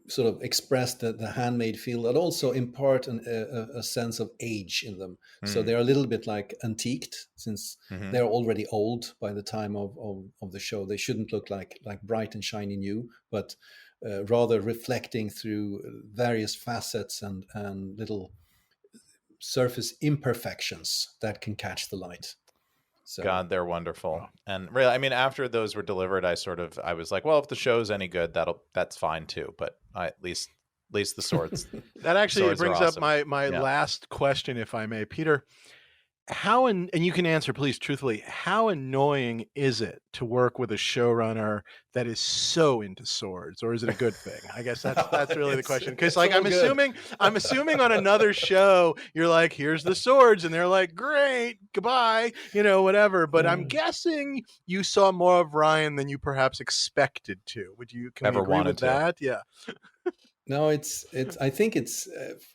sort of express the handmade feel, but also impart a sense of age in them. So they're a little bit like antiqued, since they're already old by the time of the show. They shouldn't look like bright and shiny new, but rather reflecting through various facets and little surface imperfections that can catch the light. So, God, they're wonderful. Wow. And really, I mean, after those were delivered, I was like, well, if the show's any good, that's fine too. But at least the swords. That actually brings awesome. up my last question, if I may, Peter. How and you can answer, please, truthfully. How annoying is it to work with a showrunner that is so into swords, or is it a good thing? I guess that's really the question. Because like I'm assuming on another show you're like, here's the swords, and they're like, great, goodbye, whatever. But I'm guessing you saw more of Ryan than you perhaps expected to. Can we agree with that? Yeah. No, I think it's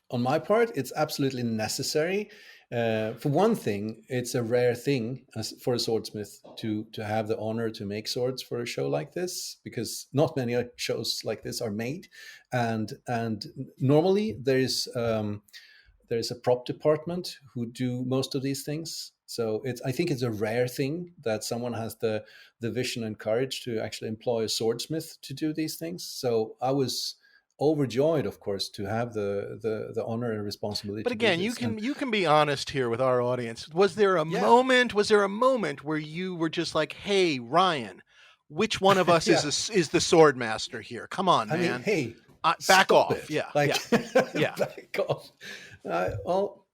on my part, it's absolutely necessary. For one thing, it's a rare thing for a swordsmith to have the honor to make swords for a show like this, because not many shows like this are made, and normally there's a prop department who do most of these things. So I think it's a rare thing that someone has the vision and courage to actually employ a swordsmith to do these things. So I was overjoyed, of course, to have the honor and responsibility. But again, you can be honest here with our audience. Was there a moment where you were just like, "Hey, Ryan, which one of us is the sword master here? Come on, man. I mean, hey, back off." It. Yeah, back off. Well,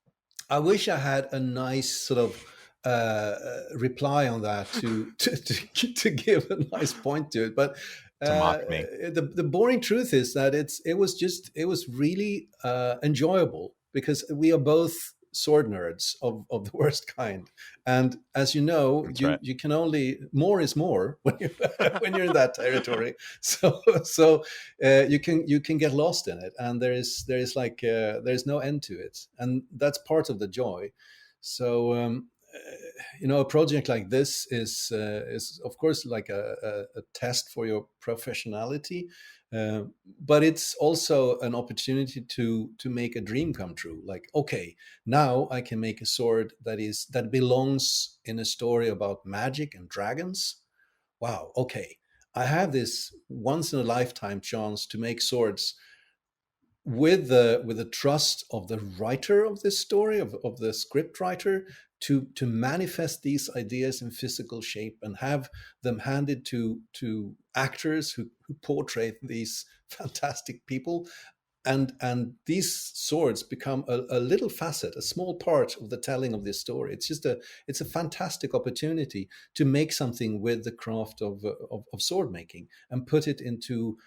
I wish I had a nice sort of reply on that to give a nice point to it, but. To mock me. The boring truth is that it was really enjoyable, because we are both sword nerds of the worst kind, and as you know, you can only more is more when you're in that territory. So you can get lost in it, and there's no end to it, and that's part of the joy. So. A project like this is of course like a test for your professionality, but it's also an opportunity to make a dream come true. Like, okay, now I can make a sword that belongs in a story about magic and dragons. Wow, okay, I have this once in a lifetime chance to make swords with the trust of the writer of this story, of the script writer, to manifest these ideas in physical shape and have them handed to actors who portray these fantastic people, and these swords become a little facet, a small part of the telling of this story. It's a fantastic opportunity to make something with the craft of sword making and put it into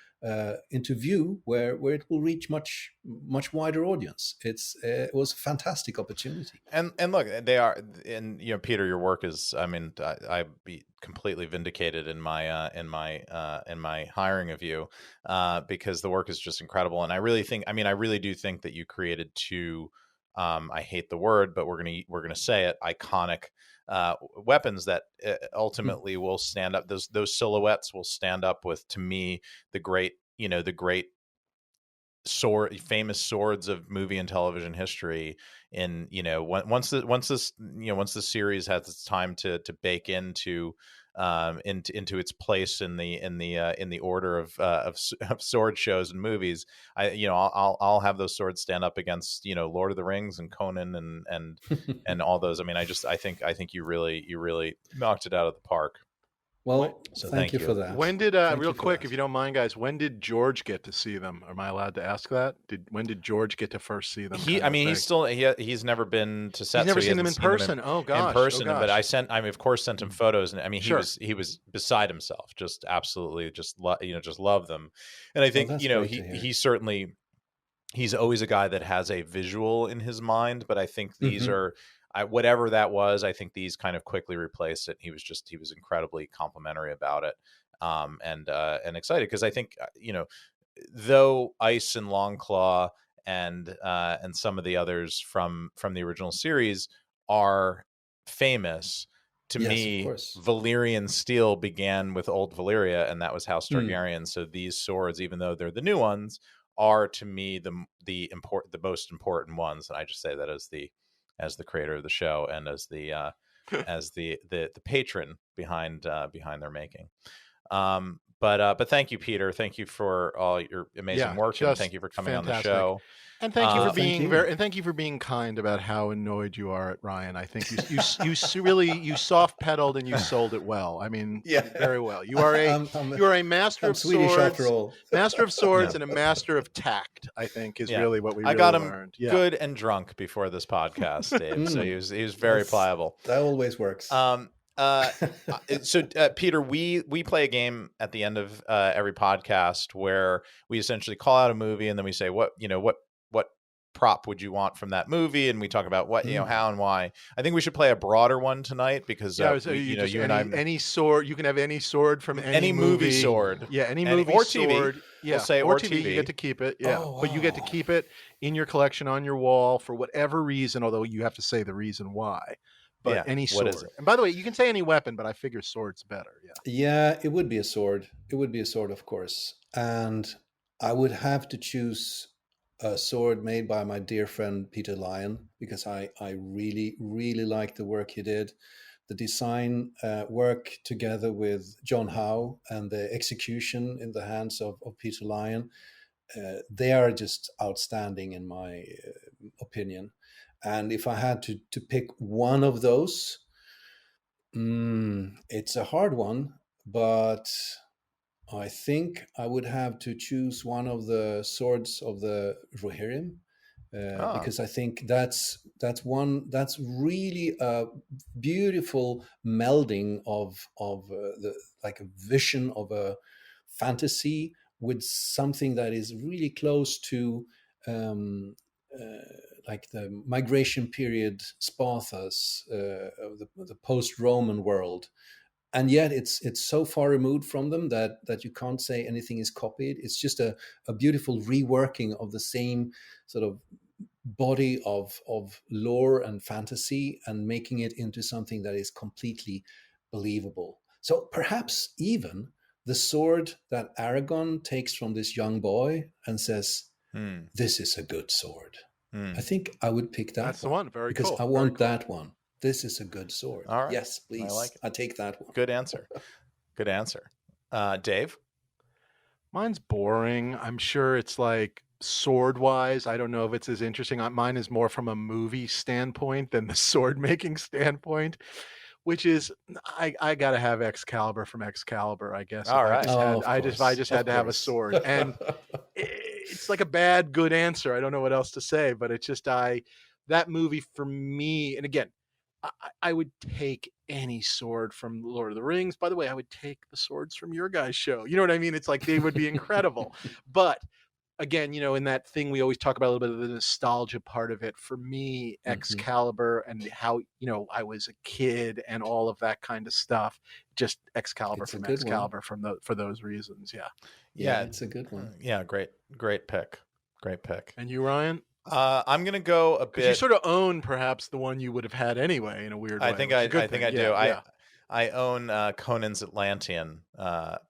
view where it will reach much wider audience. It was a fantastic opportunity. And look, they are, and Peter, your work is, I mean, I'd be completely vindicated in my hiring of you, because the work is just incredible. And I really do think that you created two, I hate the word, but we're gonna say it, iconic weapons that ultimately will stand up. Those silhouettes will stand up with, to me, the great famous swords of movie and television history. In once the series has its time to bake into its place in the order of sword shows and movies, I'll have those swords stand up against Lord of the Rings and Conan and all those. I mean, I think you really knocked it out of the park. Well, so thank you for that. When did real quick, if you don't mind, guys, when did George get to see them? Am I allowed to ask that? When did George get to first see them? He's never been to set. He's never seen them in person. Oh gosh, but I of course sent him photos, and I mean, he was beside himself, just absolutely, just love them. And I think he's always a guy that has a visual in his mind, but I think these are. Whatever that was, I think these kind of quickly replaced it. He was incredibly complimentary about it, and excited, because I think though Ice and Longclaw and some of the others from the original series are famous, to me, Valyrian Steel began with Old Valyria, and that was House Targaryen. So these swords, even though they're the new ones, are to me the most important ones, and I just say that as the creator of the show and as the patron behind their making. But thank you, Peter. Thank you for all your amazing work, and thank you for coming fantastic. On the show. And thank you for being and thank you for being kind about how annoyed you are at Ryan. I think you really soft pedaled and you sold it well. I mean, very well. You are a master of Swedish swords, after all. master of swords, and a master of tact. I think is really what we. I got him learned. good and drunk before this podcast, Dave. So he was very pliable. That always works. So Peter, we play a game at the end of every podcast where we essentially call out a movie and then we say what prop would you want from that movie, and we talk about what how and why. I think we should play a broader one tonight because you and I, any sword, you can have any sword from any movie sword, any movie or sword, TV. We'll say or TV. You get to keep it, but you get to keep it in your collection on your wall for whatever reason. Although you have to say the reason why. But any sword. What is it? And by the way, you can say any weapon, but I figure sword's better. Yeah, it would be a sword. It would be a sword, of course, and I would have to choose a sword made by my dear friend Peter Lyon, because I really, really like the work he did. The design work together with John Howe and the execution in the hands of Peter Lyon, they are just outstanding in my opinion. And if I had to pick one of those, it's a hard one, but I think I would have to choose one of the swords of the Rohirrim, because I think that's really a beautiful melding of the like a vision of a fantasy with something that is really close to like the migration period Spartas of the post-Roman world. And yet it's so far removed from them that you can't say anything is copied. It's just a beautiful reworking of the same sort of body of lore and fantasy and making it into something that is completely believable. So perhaps even the sword that Aragorn takes from this young boy and says, this is a good sword. I think I would pick that. That's the one. Very because cool. I want that one. This is a good sword. All right. Yes, please. I take that one. Good answer. Good answer. Dave? Mine's boring. I'm sure it's like sword-wise. I don't know if it's as interesting. Mine is more from a movie standpoint than the sword-making standpoint, which is I got to have Excalibur from Excalibur, I guess. All right. I just had to have a sword. And it's like a bad, good answer. I don't know what else to say, but it's just that movie for me, and again, I would take any sword from Lord of the Rings. By the way, I would take the swords from your guys' show. You know what I mean? It's like they would be incredible. But again, in that thing we always talk about a little bit of the nostalgia part of it. For me, Excalibur and how, I was a kid and all of that kind of stuff. Just Excalibur from Excalibur for those reasons. Yeah. Yeah, it's a good one. Yeah, great pick. Great pick. And you, Ryan? I'm gonna go a bit. You sort of own perhaps the one you would have had anyway in a weird way. I think I do. I own Conan's Atlantean,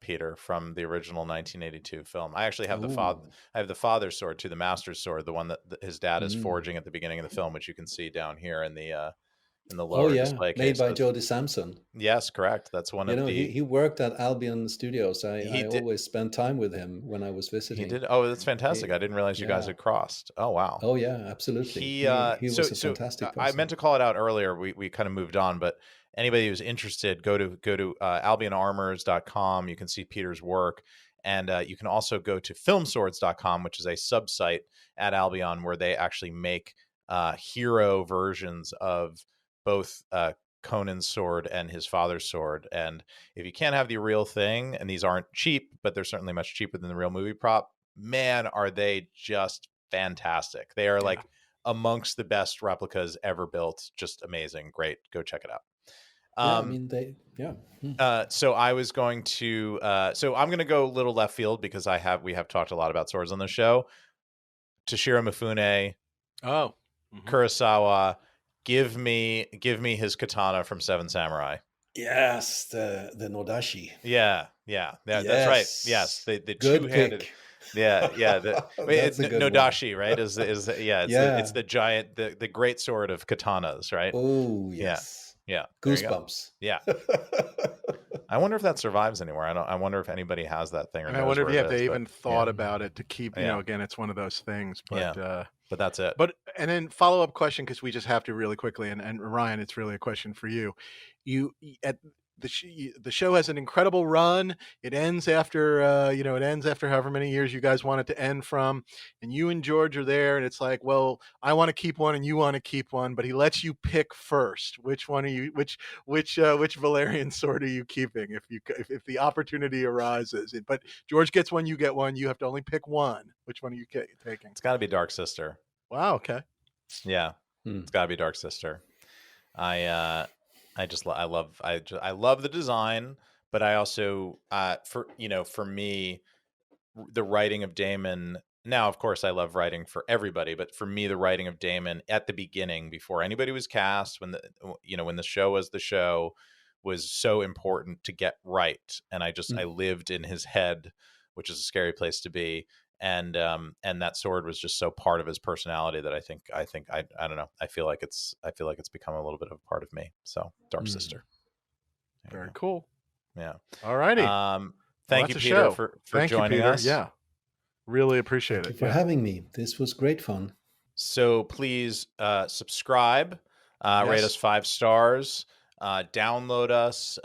Peter, from the original 1982 film. I actually have the father's sword too, the master's sword, the one that his dad is forging at the beginning of the film, which you can see down here in the lower display case. Made by Jody Sampson. Yes, correct. That's one of the. He worked at Albion Studios. I always spent time with him when I was visiting. He did. Oh, that's fantastic! I didn't realize you guys had crossed. Oh, wow. Oh yeah, absolutely. He was a fantastic person. I meant to call it out earlier. We kind of moved on, but anybody who's interested, go to albionarmors.com. You can see Peter's work. And you can also go to filmswords.com, which is a sub-site at Albion where they actually make hero versions of both Conan's sword and his father's sword. And if you can't have the real thing, and these aren't cheap, but they're certainly much cheaper than the real movie prop, man, are they just fantastic. They are like amongst the best replicas ever built. Just amazing. Great. Go check it out. So I was going to, so I'm going to go a little left field because we have talked a lot about swords on the show. Toshiro Mifune. Kurosawa. Give me his katana from Seven Samurai. Yes, the Nodashi. Yeah, that's right. Yes, the two-handed. Yeah. Nodashi, right? Is it's the giant, the great sword of katanas, right? Oh yes. Yeah. Goosebumps. Yeah. I wonder if that survives anywhere. I wonder if anybody has that thing. Or I wonder if they even thought about it to keep. You know, again, it's one of those things. But but that's it. But and then follow-up question, because we just have to really quickly. And Ryan, it's really a question for you. You at the show has an incredible run. It ends after it ends after however many years you guys want it to end from, and you and George are there, and it's like, well, I want to keep one and you want to keep one, but he lets you pick first. Which one are you? Which Valyrian sword are you keeping if the opportunity arises? But George gets one, you get one. You have to only pick one. Which one are you taking? It's got to be Dark Sister. Wow. Okay. Yeah, it's got to be Dark Sister. I love the design, but I also for me, the writing of Daemon. Now, of course, I love writing for everybody, but for me, the writing of Daemon at the beginning, before anybody was cast, when the show was the show, was so important to get right. And I lived in his head, which is a scary place to be. And that sword was just so part of his personality that I think I don't know. I feel like it's become a little bit of a part of me. So Dark Sister. Very cool. Yeah. All righty. Thank you, Peter, for joining us. Yeah. Really appreciate Thank you for having me. This was great fun. So please subscribe, rate us 5 stars. Download us,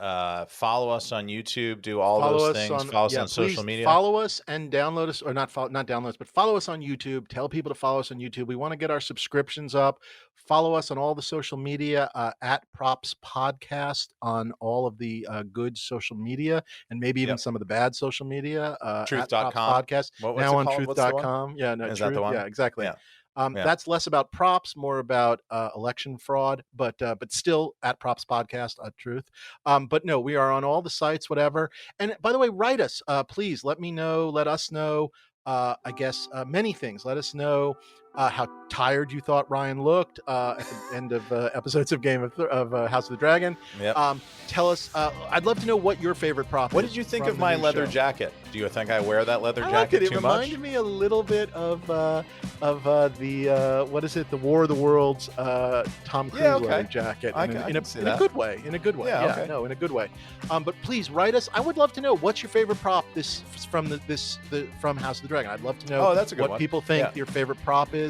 follow us on YouTube, do all those things. Follow us on social media. Follow us and download us, or not download us, but follow us on YouTube. Tell people to follow us on YouTube. We want to get our subscriptions up. Follow us on all the social media at Props Podcast on all of the good social media, and maybe even some of the bad social media. Truth.com podcast. Now on Truth.com. Yeah, no, is Truth. That the one? Yeah, exactly. Yeah. That's less about props, more about election fraud, but still at Props Podcast, Truth. But no, we are on all the sites, whatever. And by the way, write us, please. Let us know. I guess many things. Let us know how tired you thought Ryan looked at the end of episodes of House of the Dragon. Yep. Tell us. I'd love to know what your favorite prop is. What did you think of my leather jacket? Do you think I wear that leather jacket like it. too much? It reminded me a little bit of the what is it? The War of the Worlds Tom Cruise leather jacket in a good way. In a good way. Yeah, okay. No, in a good way. But please write us. I would love to know what's your favorite prop from House of the Dragon. I'd love to know what people think your favorite prop is.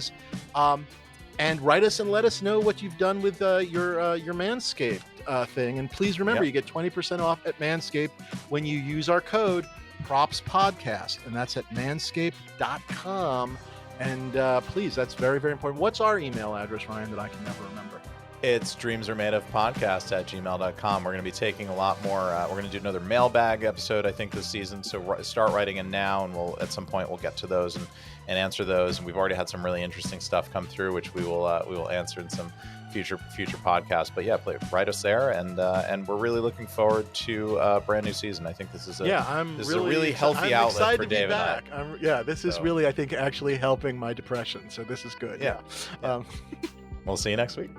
And write us and let us know what you've done with your Manscaped thing. And please remember, you get 20% off at Manscaped when you use our code PropsPodcast, and that's at manscaped.com. And please, that's very, very important. What's our email address, Ryan, that I can never remember? It's dreamsaremadeofpodcast@gmail.com. We're going to be taking a lot more. We're going to do another mailbag episode, I think, this season. So start writing in now, and at some point we'll get to those and answer those. And we've already had some really interesting stuff come through, which we will answer in some future podcasts. But yeah, write us there, and we're really looking forward to a brand new season. I think this is a really healthy outlet for Dave and I. This is really, I think, actually helping my depression. So this is good. Yeah. We'll see you next week.